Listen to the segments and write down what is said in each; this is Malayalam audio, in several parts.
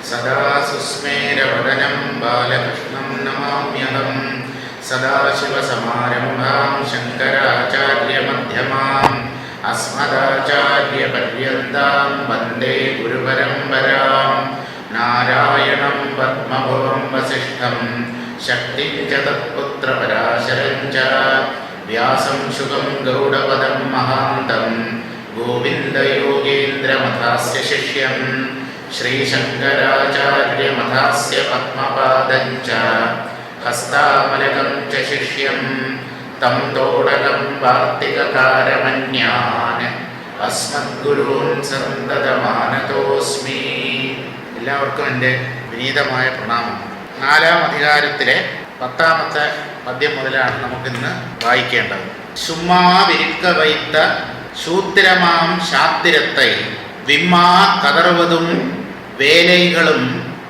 सदा सुस्मेरवदनं बालकृष्णं नमाम्यहं। सदाशिवसमारम्भां शङ्कराचार्यमध्यमाम् अस्मदाचार्यपर्यन्तां वन्दे गुरुपरम्पराम्। नारायणं पद्मभुवं वसिष्ठं शक्तिं च तत्पुत्रपराशरं च व्यासं शुकं गौडपदं महान्तं गोविन्दयोगेन्द्रमथास्य शिष्यं श्रीशङ्कराचार्यमथास्य पद्मपादं च हस्तामलकं च शिष्यं तं तोडकं वार्तिककारमन्यान् अस्मद्गुरून् सन्ततमानतोऽस्मि. എല്ലാവർക്കും എൻ്റെ വിനീതമായ പ്രണാമം. 4-ാം അധികാരത്തിലെ 10-ാമത്തെ പദ്യം മുതലാണ് നമുക്കിന്ന് വായിക്കേണ്ടത്. ചുമ്മാ വിരിക്ക വൈത്ത ശൂത്തിരമാം ശാത്തിരത്തൈ വിമ്മാ കതറുവതും വേലൈകളും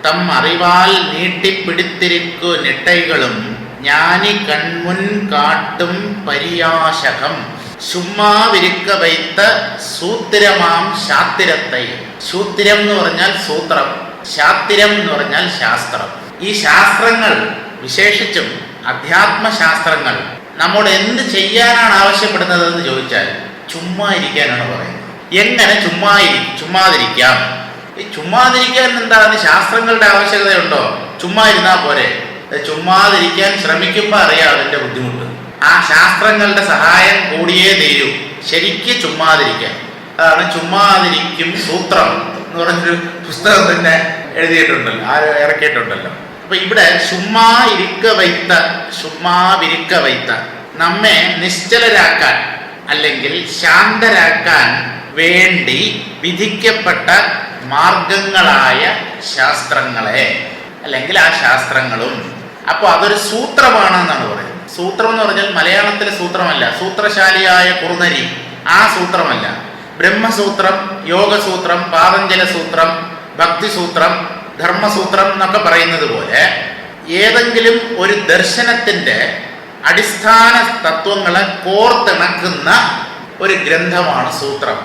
തം അറിവാൽ നീട്ടിപ്പിടിത്തിരിക്കു നിട്ടൈകളും ജ്ഞാനി കൺമുൻ കാട്ടും പരിയാശകം. ചുമ്മാ വിരിക്ക വൈത്ത സൂത്തിരമാം ശാത്തിരത്തൈ. ശൂത്തിരം എന്ന് പറഞ്ഞാൽ സൂത്രം, ശാത്തിരം എന്ന് പറഞ്ഞാൽ ശാസ്ത്രം. ഈ ശാസ്ത്രങ്ങൾ, വിശേഷിച്ചും അധ്യാത്മശാസ്ത്രങ്ങൾ, നമ്മോട് എന്ത് ചെയ്യാനാണ് ആവശ്യപ്പെടുന്നതെന്ന് ചോദിച്ചാൽ ചുമ്മാ ഇരിക്കാനാണ് പറയുന്നത്. എങ്ങനെ ചുമ്മാതിരിക്കാം? ഈ ചുമ്മാതിരിക്കാൻ എന്താണ് ശാസ്ത്രങ്ങളുടെ ആവശ്യകതയുണ്ടോ? ചുമ്മാ ഇരുന്നാൽ പോരെ? ചുമ്മാതിരിക്കാൻ ശ്രമിക്കുമ്പോൾ അറിയാം അതിൻ്റെ ബുദ്ധിമുട്ട്. ആ ശാസ്ത്രങ്ങളുടെ സഹായം കൂടിയേ തീരൂ ശരിക്ക് ചുമ്മാതിരിക്കാൻ. അതാണ് ചുമ്മാതിരിക്കും സൂത്രം എന്ന് പറഞ്ഞൊരു പുസ്തകം തന്നെ എഴുതിയിട്ടുണ്ടല്ലോ, ഇറക്കിയിട്ടുണ്ടല്ലോ. അപ്പൊ ഇവിടെ ചുമ്മാ വിരിക്ക വൈത്ത നമ്മെ നിശ്ചലരാക്കാൻ അല്ലെങ്കിൽ ശാന്തരാക്കാൻ വേണ്ടി വിധിക്കപ്പെട്ട മാർഗങ്ങളായ ശാസ്ത്രങ്ങളെ അല്ലെങ്കിൽ ആ ശാസ്ത്രങ്ങളും. അപ്പോൾ അതൊരു സൂത്രമാണെന്നാണ് പറയുന്നത്. സൂത്രം എന്ന് പറഞ്ഞാൽ മലയാളത്തിലെ സൂത്രമല്ല, സൂത്രശാലിയായ കുറുനരി ആ സൂത്രമല്ല. ബ്രഹ്മസൂത്രം, യോഗസൂത്രം, പാതഞ്ജല സൂത്രം, ഭക്തിസൂത്രം, ധർമ്മസൂത്രം എന്നൊക്കെ പറയുന്നത് പോലെ ഏതെങ്കിലും ഒരു ദർശനത്തിൻ്റെ അടിസ്ഥാന തത്വങ്ങളെ കോർത്തിണക്കുന്ന ഒരു ഗ്രന്ഥമാണ് സൂത്രം.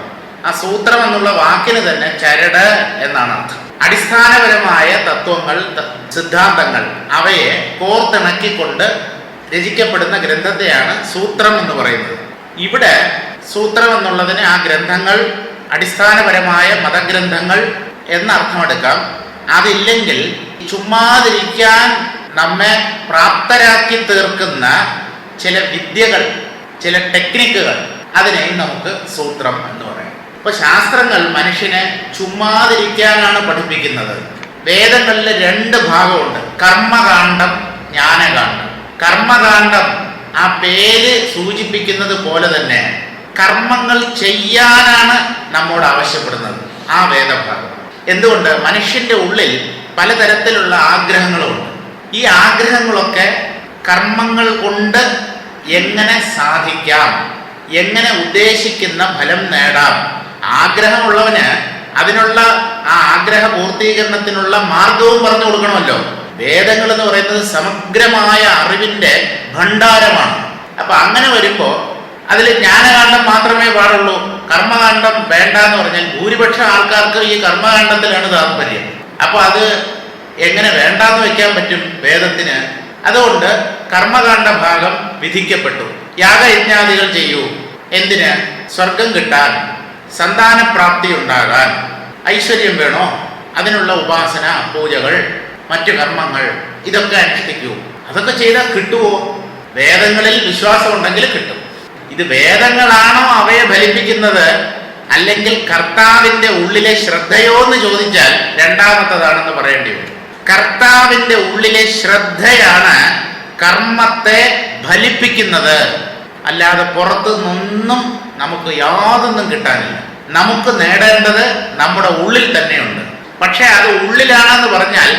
ആ സൂത്രം എന്നുള്ള വാക്കിന് തന്നെ ചരട് എന്നാണ് അർത്ഥം. അടിസ്ഥാനപരമായ തത്വങ്ങൾ, സിദ്ധാന്തങ്ങൾ, അവയെ കോർത്തിണക്കിക്കൊണ്ട് രചിക്കപ്പെടുന്ന ഗ്രന്ഥത്തെയാണ് സൂത്രം എന്ന് പറയുന്നത്. ഇവിടെ സൂത്രം എന്നുള്ളതിന് ആ ഗ്രന്ഥങ്ങൾ അടിസ്ഥാനപരമായ മതഗ്രന്ഥങ്ങൾ എന്നർത്ഥമെടുക്കാം. അതില്ലെങ്കിൽ ചുമ്മാതിരിക്കാൻ നമ്മെ പ്രാപ്തരാക്കി തീർക്കുന്ന ചില വിദ്യകൾ, ചില ടെക്നിക്കുകൾ, അതിനെയും നമുക്ക് സൂത്രം എന്ന് പറയാം. അപ്പോൾ ശാസ്ത്രങ്ങൾ മനുഷ്യനെ ചുമ്മാതിരിക്കാനാണ് പഠിപ്പിക്കുന്നത്. വേദങ്ങളിൽ 2 ഭാഗമുണ്ട്, കർമ്മകാന്ഡം, ജ്ഞാനകാന്ഡം. കർമ്മകാന്ഡം ആ പേര് സൂചിപ്പിക്കുന്നത് പോലെ തന്നെ കർമ്മങ്ങൾ ചെയ്യാനാണ് നമ്മോട് ആവശ്യപ്പെടുന്നത് ആ വേദഭാഗം. എന്തുകൊണ്ട്? മനുഷ്യന്റെ ഉള്ളിൽ പലതരത്തിലുള്ള ആഗ്രഹങ്ങളുമുണ്ട്. ഈ ആഗ്രഹങ്ങളൊക്കെ കർമ്മങ്ങൾ കൊണ്ട് എങ്ങനെ സാധിക്കാം, എങ്ങനെ ഉദ്ദേശിക്കുന്ന ഫലം നേടാം. ആഗ്രഹമുള്ളവന് അതിനുള്ള ആ ആഗ്രഹ പൂർത്തീകരണത്തിനുള്ള മാർഗവും പറഞ്ഞു കൊടുക്കണമല്ലോ. വേദങ്ങൾ എന്ന് പറയുന്നത് സമഗ്രമായ അറിവിന്റെ ഭണ്ഡാരമാണ്. അപ്പൊ അങ്ങനെ വരുമ്പോ അതിൽ ജ്ഞാനകാന്ഡം മാത്രമേ പാടുള്ളൂ, കർമ്മകാന്ഡം വേണ്ട എന്ന് പറഞ്ഞാൽ ഭൂരിപക്ഷം ആൾക്കാർക്ക് ഈ കർമ്മകാന്ഡത്തിലാണ് താല്പര്യം. അപ്പൊ അത് എങ്ങനെ വേണ്ടാന്ന് വെക്കാൻ പറ്റും വേദത്തിന്? അതുകൊണ്ട് കർമ്മകാന്ഡ ഭാഗം വിധിക്കപ്പെട്ടു. യാഗയജ്ഞാദികൾ ചെയ്യൂ. എന്തിന്? സ്വർഗം കിട്ടാൻ, സന്താനപ്രാപ്തി ഉണ്ടാകാൻ. ഐശ്വര്യം വേണോ? അതിനുള്ള ഉപാസന, പൂജകൾ, മറ്റു കർമ്മങ്ങൾ, ഇതൊക്കെ അനുഷ്ഠിക്കൂ. അതൊക്കെ ചെയ്താൽ കിട്ടുമോ? വേദങ്ങളിൽ വിശ്വാസമുണ്ടെങ്കിൽ കിട്ടും. ഇത് വേദങ്ങളാണോ അവയെ ഫലിപ്പിക്കുന്നത്, അല്ലെങ്കിൽ കർത്താവിന്റെ ഉള്ളിലെ ശ്രദ്ധയോ എന്ന് ചോദിച്ചാൽ രണ്ടാമത്തതാണെന്ന് പറയേണ്ടി വരും. കർത്താവിന്റെ ഉള്ളിലെ ശ്രദ്ധയാണ് കർമ്മത്തെ ഫലിപ്പിക്കുന്നത്. അല്ലാതെ പുറത്തു നിന്നൊന്നും നമുക്ക് യാതൊന്നും കിട്ടാനില്ല. നമുക്ക് നേടേണ്ടത് നമ്മുടെ ഉള്ളിൽ തന്നെയുണ്ട്. പക്ഷെ അത് ഉള്ളിലാണെന്ന് പറഞ്ഞാൽ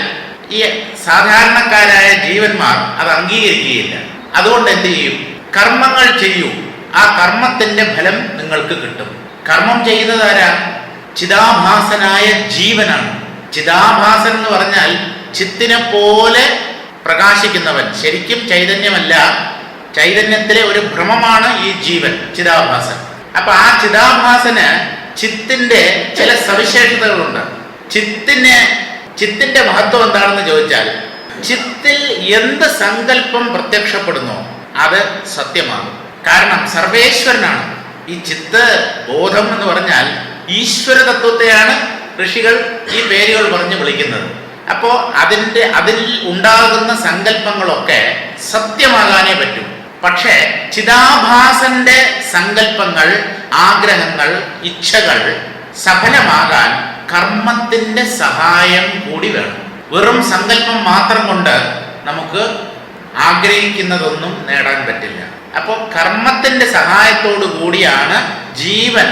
ഈ സാധാരണക്കാരായ ജീവന്മാർ അത് അംഗീകരിക്കുകയില്ല. അതുകൊണ്ട് എന്ത് ചെയ്യും? കർമ്മങ്ങൾ ചെയ്യൂ, ആ കർമ്മത്തിന്റെ ഫലം നിങ്ങൾക്ക് കിട്ടും. കർമ്മം ചെയ്യുന്നതാരാ? ചിദാഭാസനായ ജീവനാണ്. ചിദാഭാസൻ എന്ന് പറഞ്ഞാൽ ചിത്തിനെ പോലെ പ്രകാശിക്കുന്നവൻ. ശരിക്കും ചൈതന്യമല്ല, ചൈതന്യത്തിലെ ഒരു ഭ്രമമാണ് ഈ ജീവൻ, ചിദാഭാസൻ. അപ്പൊ ആ ചിദാഭാസന് ചിത്തിന്റെ ചില സവിശേഷതകളുണ്ട്. ചിത്തിനെ ചിത്തിന്റെ മഹത്വം എന്താണെന്ന് ചോദിച്ചാൽ, ചിത്തിൽ എന്ത് സങ്കല്പം പ്രത്യക്ഷപ്പെടുന്നോ അത് സത്യമാണ്. കാരണം സർവേശ്വരനാണ്. ഈ ചിത്ത് ബോധം എന്ന് പറഞ്ഞാൽ ഈശ്വര തത്വത്തെയാണ് ഋഷികൾ ഈ പേരുകൾ പറഞ്ഞ് വിളിക്കുന്നത്. അപ്പോ അതിൽ ഉണ്ടാകുന്ന സങ്കല്പങ്ങളൊക്കെ സത്യമാകാനേ പറ്റൂ. പക്ഷേ ചിദാഭാസന്റെ സങ്കല്പങ്ങൾ, ആഗ്രഹങ്ങൾ, ഇച്ഛകൾ സഫലമാകാൻ കർമ്മത്തിന്റെ സഹായം കൂടി വേണം. വെറും സങ്കല്പം മാത്രം കൊണ്ട് നമുക്ക് ആഗ്രഹിക്കുന്നതൊന്നും നേടാൻ പറ്റില്ല. അപ്പോൾ കർമ്മത്തിന്റെ സഹായത്തോടു കൂടിയാണ് ജീവൻ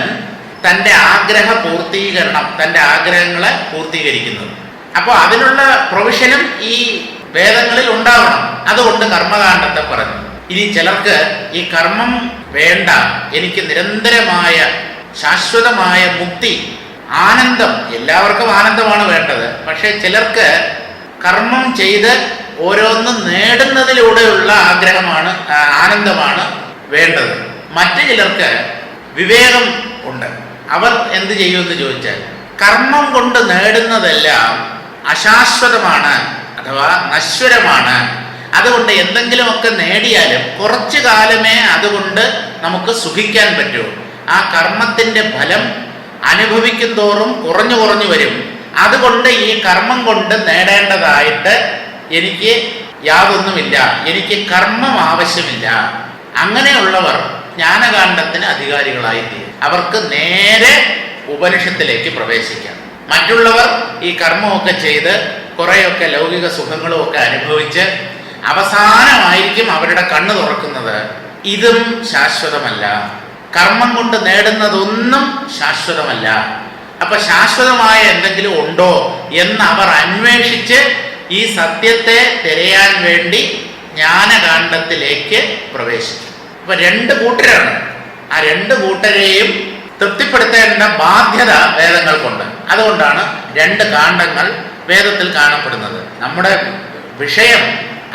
തൻ്റെ ആഗ്രഹ പൂർത്തീകരണം, തൻ്റെ ആഗ്രഹങ്ങളെ പൂർത്തീകരിക്കുന്നത്. അപ്പോൾ അതിനുള്ള പ്രൊവിഷനും ഈ വേദങ്ങളിൽ ഉണ്ടാവണം. അതുകൊണ്ട് കർമ്മകാണ്ഡത്തെ പറഞ്ഞു. ഇനി ചിലർക്ക് ഈ കർമ്മം വേണ്ട, എനിക്ക് നിരന്തരമായ ശാശ്വതമായ മുക്തി, ആനന്ദം, എല്ലാവർക്കും ആനന്ദമാണ് വേണ്ടത്. പക്ഷെ ചിലർക്ക് കർമ്മം ചെയ്ത് ഓരോന്നും നേടുന്നതിലൂടെയുള്ള ആഗ്രഹമാണ്, ആനന്ദമാണ് വേണ്ടത്. മറ്റു ചിലർക്ക് വിവേകം ഉണ്ട്. അവർ എന്ത് ചെയ്യുമെന്ന് ചോദിച്ചാൽ, കർമ്മം കൊണ്ട് നേടുന്നതെല്ലാം അശാശ്വതമാണ് അഥവാ നശ്വരമാണ്. അതുകൊണ്ട് എന്തെങ്കിലുമൊക്കെ നേടിയാലും കുറച്ചു കാലമേ അതുകൊണ്ട് നമുക്ക് സുഖിക്കാൻ പറ്റൂ. ആ കർമ്മത്തിന്റെ ഫലം അനുഭവിക്കും തോറും കുറഞ്ഞു കുറഞ്ഞു വരും. അതുകൊണ്ട് ഈ കർമ്മം കൊണ്ട് നേടേണ്ടതായിട്ട് എനിക്ക് യാതൊന്നുമില്ല, എനിക്ക് കർമ്മം ആവശ്യമില്ല. അങ്ങനെയുള്ളവർ ജ്ഞാനകാണ്ഡത്തിന് അധികാരികളായി തീരും. അവർക്ക് നേരെ ഉപനിഷത്തിലേക്ക് പ്രവേശിക്കാം. മറ്റുള്ളവർ ഈ കർമ്മമൊക്കെ ചെയ്ത് കുറേയൊക്കെ ലൗകിക സുഖങ്ങളും ഒക്കെ അനുഭവിച്ച് അവസാനമായിരിക്കും അവരുടെ കണ്ണ് തുറക്കുന്നത്. ഇതും ശാശ്വതമല്ല, കർമ്മം കൊണ്ട് നേടുന്നതൊന്നും ശാശ്വതമല്ല. അപ്പൊ ശാശ്വതമായ എന്തെങ്കിലും ഉണ്ടോ എന്ന് അവർ അന്വേഷിച്ച് ഈ സത്യത്തെ തിരയാൻ വേണ്ടി ജ്ഞാനകാണ്ഡത്തിലേക്ക് പ്രവേശിക്കും. അപ്പൊ രണ്ട് കൂട്ടരാണ്. ആ രണ്ട് കൂട്ടരെയും തൃപ്തിപ്പെടുത്തേണ്ട ബാധ്യത വേദങ്ങൾക്കുണ്ട്. അതുകൊണ്ടാണ് രണ്ട് കാണ്ഡങ്ങൾ വേദത്തിൽ കാണപ്പെടുന്നത്. നമ്മുടെ വിഷയം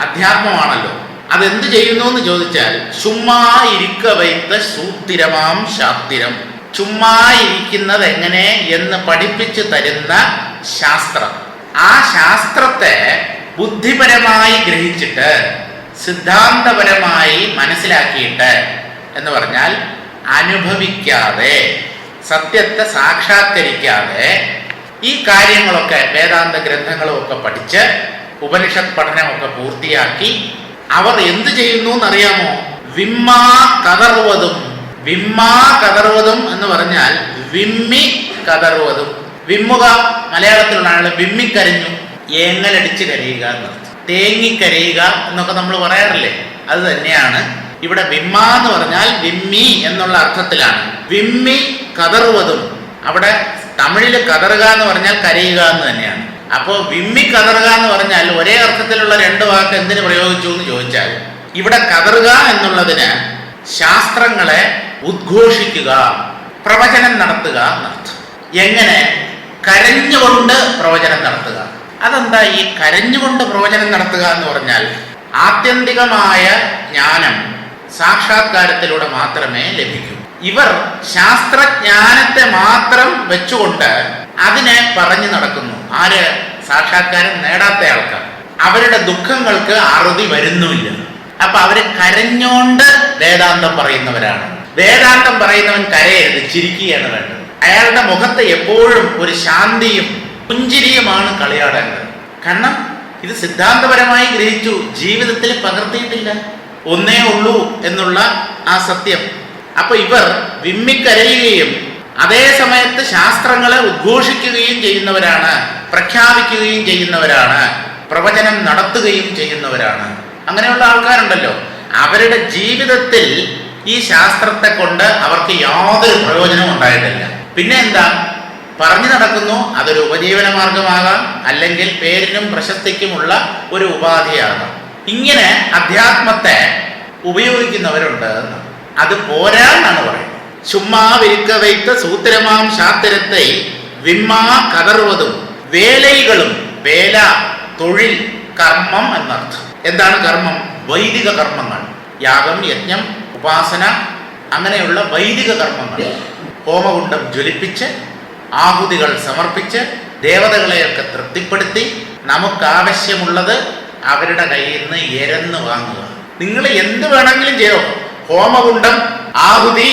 അധ്യാത്മമാണല്ലോ. അതെന്ത് ചെയ്യുന്നു എന്ന് ചോദിച്ചാൽ, ചുമ്മാ ഇരിക്ക വൈത്ത സൂത്തിരമാം ശാസ്ത്രം, ചുമ്മാ ഇരിക്കുന്നത് എങ്ങനെ എന്ന് പഠിപ്പിച്ചു തരുന്ന ശാസ്ത്രം. ആ ശാസ്ത്രത്തെ ബുദ്ധിപരമായി ഗ്രഹിച്ചിട്ട് സിദ്ധാന്തപരമായി മനസ്സിലാക്കിയിട്ട് എന്ന് പറഞ്ഞാൽ അനുഭവിക്കാതെ, സത്യത്തെ സാക്ഷാത്കരിക്കാതെ ഈ കാര്യങ്ങളൊക്കെ വേദാന്ത ഗ്രന്ഥങ്ങളും ഒക്കെ പഠിച്ച് ഉപനിഷത്ത് പഠനമൊക്കെ പൂർത്തിയാക്കി അവർ എന്ത് ചെയ്യുന്നു എന്നറിയാമോ? വിമ്മാ കതറുവതും. വിമ്മാ കതറുവതും എന്ന് പറഞ്ഞാൽ വിമ്മി കതറുവതും. വിമ്മുക മലയാളത്തിലുള്ള ആള് വിമ്മിക്കരഞ്ഞു, ഏങ്ങലടിച്ച് കരയുക എന്നർത്ഥം. തേങ്ങിക്കരയുക എന്നൊക്കെ നമ്മൾ പറയാറില്ലേ, അത് തന്നെയാണ് ഇവിടെ. വിമ്മ എന്ന് പറഞ്ഞാൽ വിമ്മി എന്നുള്ള അർത്ഥത്തിലാണ്. വിമ്മി കതറുവതും, അവിടെ തമിഴില് കതറുക എന്ന് പറഞ്ഞാൽ കരയുക എന്ന് തന്നെയാണ്. അപ്പോൾ വിമ്മി കതറുക എന്ന് പറഞ്ഞാൽ ഒരേ അർത്ഥത്തിലുള്ള രണ്ട് വാക്ക് എന്തിനു പ്രയോഗിച്ചു എന്ന് ചോദിച്ചാൽ, ഇവിടെ കതറുക എന്നുള്ളതിന് ശാസ്ത്രങ്ങളെ ഉദ്ഘോഷിക്കുക, പ്രവചനം നടത്തുക എന്നർത്ഥം. എങ്ങനെ? കരഞ്ഞുകൊണ്ട് പ്രവചനം നടത്തുക. അതെന്താ ഈ കരഞ്ഞുകൊണ്ട് പ്രവചനം നടത്തുക എന്ന് പറഞ്ഞാൽ? ആത്യന്തികമായ ജ്ഞാനം സാക്ഷാത്കാരത്തിലൂടെ മാത്രമേ ലഭിക്കൂ. ഇവർ ശാസ്ത്രജ്ഞാനത്തെ മാത്രം വെച്ചുകൊണ്ട് അതിനെ പറഞ്ഞു നടക്കുന്നു. ആര്? സാക്ഷാത്കാരം നേടാത്ത ആൾക്കാർ. അവരുടെ ദുഃഖങ്ങൾക്ക് അറുതി വരുന്നുമില്ല. അപ്പൊ അവര് കരഞ്ഞോണ്ട് വേദാന്തം പറയുന്നവരാണ്. വേദാന്തം പറയുന്നവൻ കരയരുത്, ചിരിക്കുകയാണ് വേണ്ടത്. അയാളുടെ മുഖത്ത് എപ്പോഴും ഒരു ശാന്തിയും പുഞ്ചിരിയുമാണ് കളിയാടേണ്ടത്. കാരണം ഇത് സിദ്ധാന്തപരമായി ഗ്രഹിച്ചു, ജീവിതത്തിൽ പകർത്തിയിട്ടില്ല. ഒന്നേ ഉള്ളൂ എന്നുള്ള ആ സത്യം. അപ്പൊ ഇവർ വിമ്മിക്കരയുകയും അതേ സമയത്ത് ശാസ്ത്രങ്ങളെ ഉദ്ഘോഷിക്കുകയും ചെയ്യുന്നവരാണ്, പ്രഖ്യാപിക്കുകയും ചെയ്യുന്നവരാണ്, പ്രവചനം നടത്തുകയും ചെയ്യുന്നവരാണ്. അങ്ങനെയുള്ള ആൾക്കാരുണ്ടല്ലോ, അവരുടെ ജീവിതത്തിൽ ഈ ശാസ്ത്രത്തെ കൊണ്ട് അവർക്ക് യാതൊരു പ്രയോജനവും ഉണ്ടായിട്ടില്ല. പിന്നെ എന്താ പറഞ്ഞു നടക്കുന്നു? അതൊരു ഉപജീവന മാർഗമാകാം, അല്ലെങ്കിൽ പേരിനും പ്രശസ്തിക്കുമുള്ള ഒരു ഉപാധിയാകാം. ഇങ്ങനെ അധ്യാത്മത്തെ ഉപയോഗിക്കുന്നവരുണ്ട്. അത് പോരാ എന്നാണ് പറയുന്നത്. ചുമ്മാ വിരിക്ക വൈത്ത സൂത്രമാം ശാസ്ത്രത്തെ വിമ്മാ കതറുവതും. വേലൈകളും, വേല തൊഴിൽ, കർമ്മം എന്നർത്ഥം. എന്താണ് കർമ്മം? വൈദിക കർമ്മങ്ങൾ, യാഗം, യജ്ഞം, ഉപാസന, അങ്ങനെയുള്ള വൈദിക കർമ്മങ്ങൾ. ഹോമകുണ്ഡം ജ്വലിപ്പിച്ച് ആഹുതികൾ സമർപ്പിച്ച് ദേവതകളെയൊക്കെ തൃപ്തിപ്പെടുത്തി നമുക്കാവശ്യമുള്ളത് അവരുടെ കയ്യിൽ നിന്ന് എരന്ന് വാങ്ങുക. നിങ്ങൾ എന്ത് വേണമെങ്കിലും ചെയ്യോ, ഹോമകുണ്ഡം, ആഹുതി,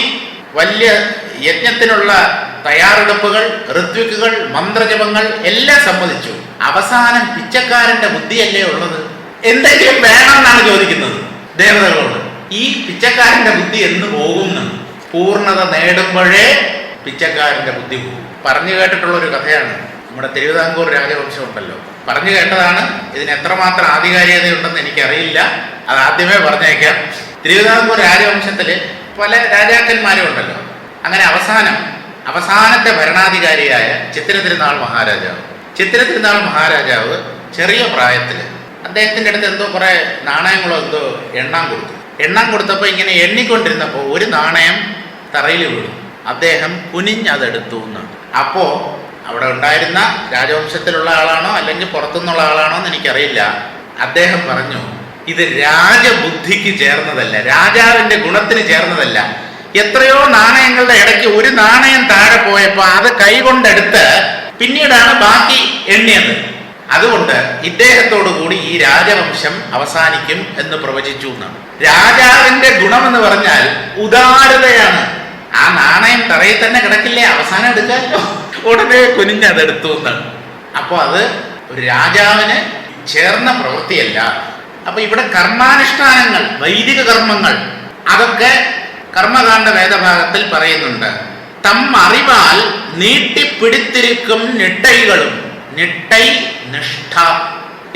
വലിയ യജ്ഞത്തിനുള്ള തയ്യാറെടുപ്പുകൾ, ഋത്വിക്കുകൾ, മന്ത്രജപങ്ങൾ എല്ലാം സമ്മതിച്ചു. അവസാനം പിച്ചക്കാരന്റെ ബുദ്ധിയല്ലേ ഉള്ളത്? എന്തെങ്കിലും വേണമെന്നാണ് ചോദിക്കുന്നത് ദേവതകളോട്. ഈ പിച്ചക്കാരന്റെ ബുദ്ധി എന്ന് പോകുന്നു? പൂർണ്ണത നേടുമ്പോഴേ പിച്ചക്കാരന്റെ ബുദ്ധി പോകും. പറഞ്ഞു കേട്ടിട്ടുള്ള ഒരു കഥയാണ്. നമ്മുടെ തിരുവിതാംകൂർ രാജവംശം ഉണ്ടല്ലോ, പറഞ്ഞു കേട്ടതാണ്. ഇതിന് എത്രമാത്രം ആധികാരികതയുണ്ടെന്ന് എനിക്കറിയില്ല, അത് ആദ്യമേ പറഞ്ഞേക്കാം. തിരുവിതാംകൂർ രാജവംശത്തില് പല രാജാക്കന്മാരും ഉണ്ടല്ലോ. അങ്ങനെ അവസാനത്തെ ഭരണാധികാരിയായ ചിത്തിര തിരുനാൾ മഹാരാജാവ് ചെറിയ പ്രായത്തിൽ അദ്ദേഹത്തിൻ്റെ അടുത്ത് എന്തോ കുറെ നാണയങ്ങളോ എന്തോ എണ്ണാൻ കൊടുത്തപ്പോൾ ഇങ്ങനെ എണ്ണിക്കൊണ്ടിരുന്നപ്പോൾ ഒരു നാണയം തറയിൽ വീണു. അദ്ദേഹം കുനിഞ്ഞതെടുത്തു എന്നാണ്. അപ്പോൾ അവിടെ ഉണ്ടായിരുന്ന രാജവംശത്തിലുള്ള ആളാണോ അല്ലെങ്കിൽ പുറത്തുനിന്നുള്ള ആളാണോ എന്ന് എനിക്കറിയില്ല. അദ്ദേഹം പറഞ്ഞു, ഇത് രാജബുദ്ധിക്ക് ചേർന്നതല്ല, രാജാവിന്റെ ഗുണത്തിന് ചേർന്നതല്ല. എത്രയോ നാണയങ്ങളുടെ ഇടയ്ക്ക് ഒരു നാണയം താഴെ പോയപ്പോൾ അത് കൈകൊണ്ടെടുത്ത് പിന്നീടാണ് ബാക്കി എണ്ണിയത്. അതുകൊണ്ട് ഇദ്ദേഹത്തോടു കൂടി ഈ രാജവംശം അവസാനിക്കും എന്ന് പ്രവചിച്ചു എന്നാണ്. രാജാവിന്റെ ഗുണമെന്ന് പറഞ്ഞാൽ ഉദാരതയാണ്. ആ നാണയം തറയിൽ തന്നെ കിടക്കില്ലേ, അവസാനം എടുക്കാമല്ലോ, ഉടനെ കുനിഞ്ഞതെടുത്തു എന്നാണ്. അപ്പോൾ അത് ഒരു രാജാവിന് ചേർന്ന പ്രവൃത്തിയല്ല. അപ്പൊ ഇവിടെ കർമാനുഷ്ഠാനങ്ങൾ, വൈദിക കർമ്മങ്ങൾ, അതൊക്കെ കർമ്മകാണ്ഡ വേദഭാഗത്തിൽ പറയുന്നുണ്ട്. അറിവാൽ നീട്ടിപ്പിടിത്തിരിക്കും നിട്ടൈകളും. നിട്ടൈ നിഷ്ഠ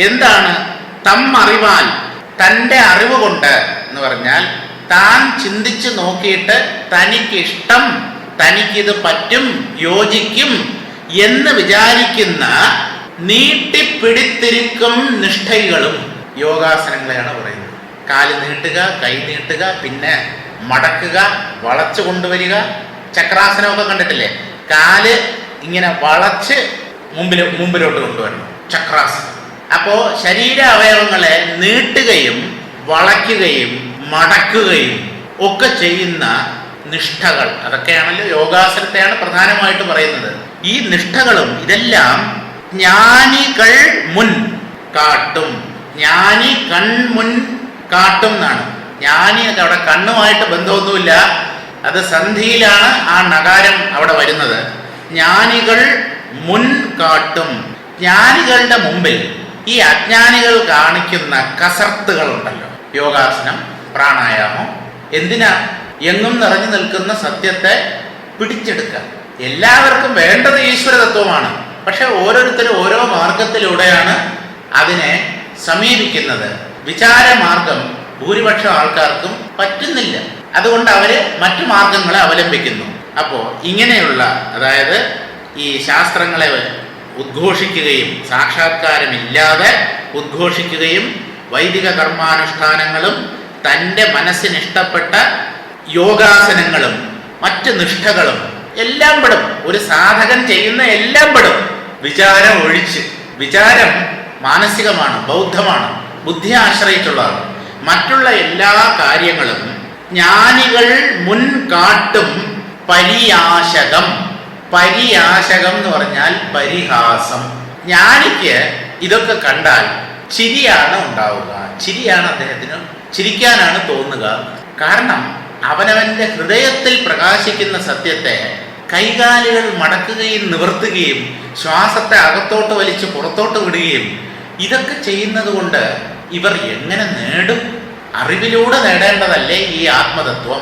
എന്താണ്? അറിവാൽ, തൻ്റെ അറിവ് കൊണ്ട് എന്ന് പറഞ്ഞാൽ താൻ ചിന്തിച്ചു നോക്കിയിട്ട് തനിക്കിഷ്ടം, തനിക്കിത് പറ്റും, യോജിക്കും എന്ന് വിചാരിക്കുന്ന നീട്ടിപ്പിടിത്തിരിക്കും നിഷ്ഠൈകളും യോഗാസനങ്ങളെയാണ് പറയുന്നത്. കാല് നീട്ടുക, കൈ നീട്ടുക, പിന്നെ മടക്കുക, വളച്ചു കൊണ്ടുവരിക. ചക്രാസനമൊക്കെ കണ്ടിട്ടില്ലേ? കാല് ഇങ്ങനെ വളച്ച് മുമ്പിലോട്ട് കൊണ്ടുവരണം, ചക്രാസനം. അപ്പോ ശരീര അവയവങ്ങളെ നീട്ടുകയും വളയ്ക്കുകയും മടക്കുകയും ഒക്കെ ചെയ്യുന്ന നിഷ്ഠകൾ, അതൊക്കെയാണല്ലോ യോഗാസനത്തെയാണ് പ്രധാനമായിട്ട് പറയുന്നത്. ഈ നിഷ്ഠകളും ഇതെല്ലാം ജ്ഞാനികൾ മുൻ കാട്ടും. ജ്ഞാനി കൺമുൻ കാട്ടും എന്നാണ്. ജ്ഞാനി അവിടെ കണ്ണുമായിട്ട് ബന്ധമൊന്നുമില്ല, അത് സന്ധിയിലാണ് ആ നഗാരം അവിടെ വരുന്നത്. ജ്ഞാനികൾ മുൻ കാട്ടും. ജ്ഞാനികളുടെ മുമ്പിൽ ഈ അജ്ഞാനികൾ കാണിക്കുന്ന കസർത്തുകളുണ്ടല്ലോ, യോഗാസനം, പ്രാണായാമം, എന്തിനാ? എങ്ങും നിറഞ്ഞു നിൽക്കുന്ന സത്യത്തെ പിടിച്ചെടുക്കാൻ. എല്ലാവർക്കും വേണ്ടത് ഈശ്വര തത്വമാണ്. പക്ഷെ ഓരോരുത്തരും ഓരോ മാർഗത്തിലൂടെയാണ് അതിനെ സമീപിക്കുന്നത്. വിചാരമാർഗം ഭൂരിപക്ഷം ആൾക്കാർക്കും പറ്റുന്നില്ല. അതുകൊണ്ട് അവര് മറ്റു മാർഗങ്ങളെ അവലംബിക്കുന്നു. അപ്പോൾ ഇങ്ങനെയുള്ള, അതായത് ഈ ശാസ്ത്രങ്ങളെ ഉദ്ഘോഷിക്കുകയും സാക്ഷാത്കാരമില്ലാതെ ഉദ്ഘോഷിക്കുകയും വൈദിക കർമാനുഷ്ഠാനങ്ങളും തൻ്റെ മനസ്സിനിഷ്ടപ്പെട്ട യോഗാസനങ്ങളും മറ്റ് നിഷ്ഠകളും എല്ലാം പെടും. ഒരു സാധകൻ ചെയ്യുന്ന എല്ലാം പെടും, വിചാരം ഒഴിച്ച്. വിചാരം മാനസികമാണ്, ബൗദ്ധമാണ്, ബുദ്ധിയെ ആശ്രയിച്ചുള്ളതാണ്. മറ്റുള്ള എല്ലാ കാര്യങ്ങളും ജ്ഞാനികൾ മുൻ കാട്ടും പരിയാശകം. പരിയാശകം എന്ന് പറഞ്ഞാൽ പരിഹാസം. ജ്ഞാനിക്ക് ഇതൊക്കെ കണ്ടാൽ ചിരിയാണ് ഉണ്ടാവുക. ചിരിയാണ് അദ്ദേഹത്തിന്, ചിരിക്കാനാണ് തോന്നുക. കാരണം അവനവന്റെ ഹൃദയത്തിൽ പ്രകാശിക്കുന്ന സത്യത്തെ കൈകാലുകൾ മടക്കുകയും നിവർത്തുകയും ശ്വാസത്തെ അകത്തോട്ട് വലിച്ച് പുറത്തോട്ട് വിടുകയും ഇതൊക്കെ ചെയ്യുന്നത് കൊണ്ട് ഇവർ എങ്ങനെ നേടും? അറിവിലൂടെ നേടേണ്ടതല്ലേ ഈ ആത്മതത്വം?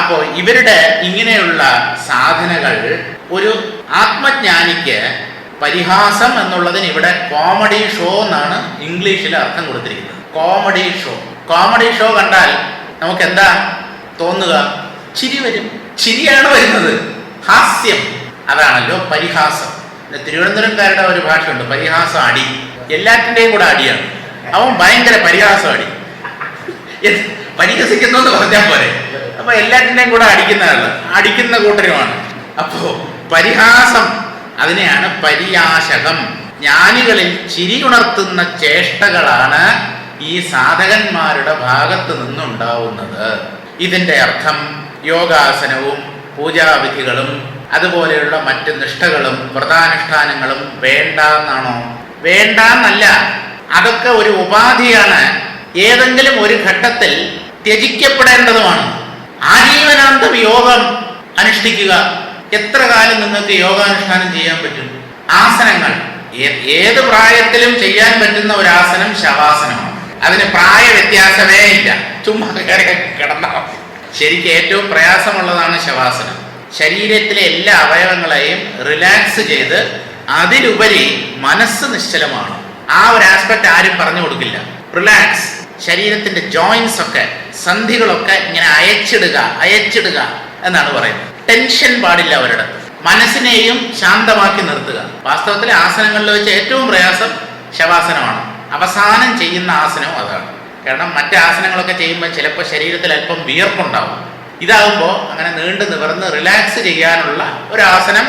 അപ്പോൾ ഇവരുടെ ഇങ്ങനെയുള്ള സാധനകൾ ഒരു ആത്മജ്ഞാനിക്ക് പരിഹാസം എന്നുള്ളതിന് ഇവിടെ കോമഡി ഷോ എന്നാണ് ഇംഗ്ലീഷിൽ അർത്ഥം കൊടുത്തിരിക്കുന്നത്. Comedy show. കോമഡി ഷോ കണ്ടാൽ നമുക്ക് എന്താ തോന്നുക? ചിരി വരും. ചിരിയാണ് വരുന്നത്, ഹാസ്യം. അതാണല്ലോ പരിഹാസം. തിരുവനന്തപുരംകാരുടെ ഒരു ഭാഷയുണ്ട്, പരിഹാസം അടി. എല്ലാറ്റിൻ്റെയും കൂടെ അടിയാണ്. അവൻ ഭയങ്കര പരിഹാസം അടി. പരിഹസിക്കുന്നു എന്ന് പറഞ്ഞാൽ പോരെ. അപ്പൊ എല്ലാറ്റിൻ്റെയും കൂടെ അടിക്കുന്ന കൂട്ടരുമാണ്. അപ്പോ പരിഹാസം, അതിനെയാണ് പരിയാശകം. ജ്ഞാനികളിൽ ചിരി ഉണർത്തുന്ന ചേഷ്ടകളാണ് ഈ സാധകന്മാരുടെ ഭാഗത്ത് നിന്നുണ്ടാവുന്നത്. ഇതിൻ്റെ അർത്ഥം യോഗാസനവും പൂജാവിധികളും അതുപോലെയുള്ള മറ്റ് നിഷ്ഠകളും വ്രതാനുഷ്ഠാനങ്ങളും വേണ്ട എന്നാണോ? വേണ്ടെന്നല്ല. അതൊക്കെ ഒരു ഉപാധിയാണ്. ഏതെങ്കിലും ഒരു ഘട്ടത്തിൽ ത്യജിക്കപ്പെടേണ്ടതുമാണ്. ആജീവനാന്തം യോഗം അനുഷ്ഠിക്കുക. എത്ര കാലം നിങ്ങൾക്ക് യോഗാനുഷ്ഠാനം ചെയ്യാൻ പറ്റും? ആസനങ്ങൾ ഏത് പ്രായത്തിലും ചെയ്യാൻ പറ്റുന്ന ഒരു ആസനം ശവാസനമാണ്. അതിന് പ്രായ വ്യത്യാസമേ ഇല്ല. ചുമ്മാ കിടന്നാൽ ശരിക്കും ഏറ്റവും പ്രയാസമുള്ളതാണ് ശവാസനം. ശരീരത്തിലെ എല്ലാ അവയവങ്ങളെയും റിലാക്സ് ചെയ്ത് അതിലുപരി മനസ്സ് നിശ്ചലമാണ്. ആ ഒരു ആസ്പെക്ട് ആരും പറഞ്ഞു കൊടുക്കില്ല. റിലാക്സ്, ശരീരത്തിന്റെ ജോയിന്റ്സ് ഒക്കെ, സന്ധികളൊക്കെ ഇങ്ങനെ അയച്ചിടുക എന്നാണ് പറയുന്നത്. ടെൻഷൻ പാടില്ല അവരുടെ. മനസ്സിനെയും ശാന്തമാക്കി നിർത്തുക. വാസ്തവത്തിൽ ആസനങ്ങളിൽ വെച്ച് ഏറ്റവും പ്രയാസം ശവാസനമാണ്. അവസാനം ചെയ്യുന്ന ആസനവും അതാണ്. കാരണം മറ്റ് ആസനങ്ങളൊക്കെ ചെയ്യുമ്പോൾ ചിലപ്പോൾ ശരീരത്തിൽ അല്പം വിയർപ്പുണ്ടാവും. ഇതാകുമ്പോൾ അങ്ങനെ നീണ്ടു നിവർന്ന് റിലാക്സ് ചെയ്യാനുള്ള ഒരു ആസനം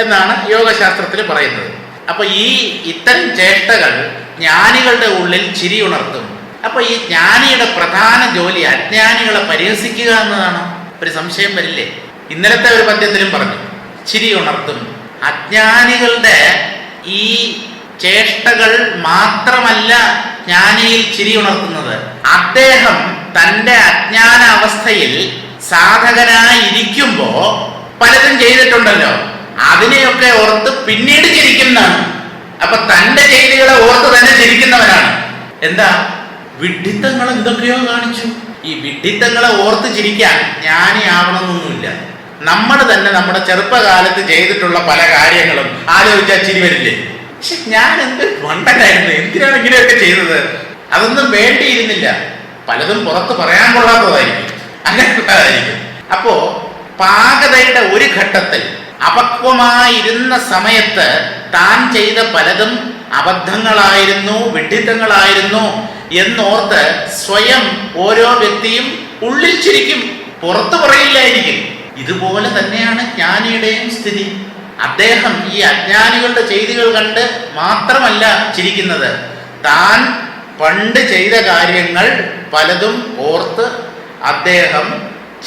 എന്നാണ് യോഗശാസ്ത്രത്തിൽ പറയുന്നത്. അപ്പൊ ഇത്തരം ചേഷ്ടകൾ ജ്ഞാനികളുടെ ഉള്ളിൽ ചിരി ഉണർത്തും. അപ്പൊ ഈ ജ്ഞാനിയുടെ പ്രധാന ജോലി അജ്ഞാനികളെ പരിഹസിക്കുക എന്നതാണ്. ഒരു സംശയം വരില്ലേ? ഇന്നലത്തെ ഒരു പദ്യത്തിലും പറഞ്ഞു, ചിരി ഉണർത്തും. അജ്ഞാനികളുടെ ഈ ചേഷ്ടകൾ മാത്രമല്ല ജ്ഞാനിയിൽ ചിരി ഉണർത്തുന്നത്. അദ്ദേഹം തൻ്റെ അജ്ഞാന അവസ്ഥയിൽ സാധകനായി ഇരിക്കുമ്പോ പലതും ചെയ്തിട്ടുണ്ടല്ലോ, അതിനെയൊക്കെ ഓർത്ത് പിന്നീട് ചിരിക്കുന്നതാണ്. അപ്പൊ തൻ്റെ ചെയ്തികളെ ഓർത്ത് തന്നെ ചിരിക്കുന്നവനാണ്. എന്താ? വിഡ്ഢിത്തങ്ങൾ എന്തൊക്കെയോ കാണിച്ചു. ഈ വിഡ്ഢിത്തങ്ങളെ ഓർത്ത് ചിരിക്കാൻ ജ്ഞാനി ആവണമെന്നൊന്നുമില്ല. നമ്മൾ തന്നെ നമ്മുടെ ചെറുപ്പകാലത്ത് ചെയ്തിട്ടുള്ള പല കാര്യങ്ങളും ആലോചിച്ചാൽ ചിരി വരില്ലേ? പക്ഷെ ഞാൻ എന്ത് മണ്ടനായിരുന്നു, എന്തിനാണ് ഇങ്ങനെയൊക്കെ ചെയ്തത്? അതൊന്നും വേണ്ടിയിരുന്നില്ല. പലതും പുറത്ത് പറയാൻ കൊള്ളാത്തതായിരിക്കും, അങ്ങനെയുള്ളതായിരിക്കും. അപ്പോ പാകതയുടെ ഒരു ഘട്ടത്തിൽ അപക്വമായിരുന്ന സമയത്ത് താൻ ചെയ്ത പലതും അബദ്ധങ്ങളായിരുന്നു, വിഡ്ഢിത്തങ്ങളായിരുന്നു എന്നോർത്ത് സ്വയം ഓരോ വ്യക്തിയും ഉള്ളിൽ ചിരിക്കും, പുറത്തു പറയില്ലായിരിക്കും. ഇതുപോലെ തന്നെയാണ് ജ്ഞാനിയുടെയും സ്ഥിതി. അദ്ദേഹം ഈ അജ്ഞാനികളുടെ ചെയ്തികൾ കണ്ട് മാത്രമല്ല ചിരിക്കുന്നത്, താൻ പണ്ട് ചെയ്ത കാര്യങ്ങൾ പലതും ഓർത്ത് അദ്ദേഹം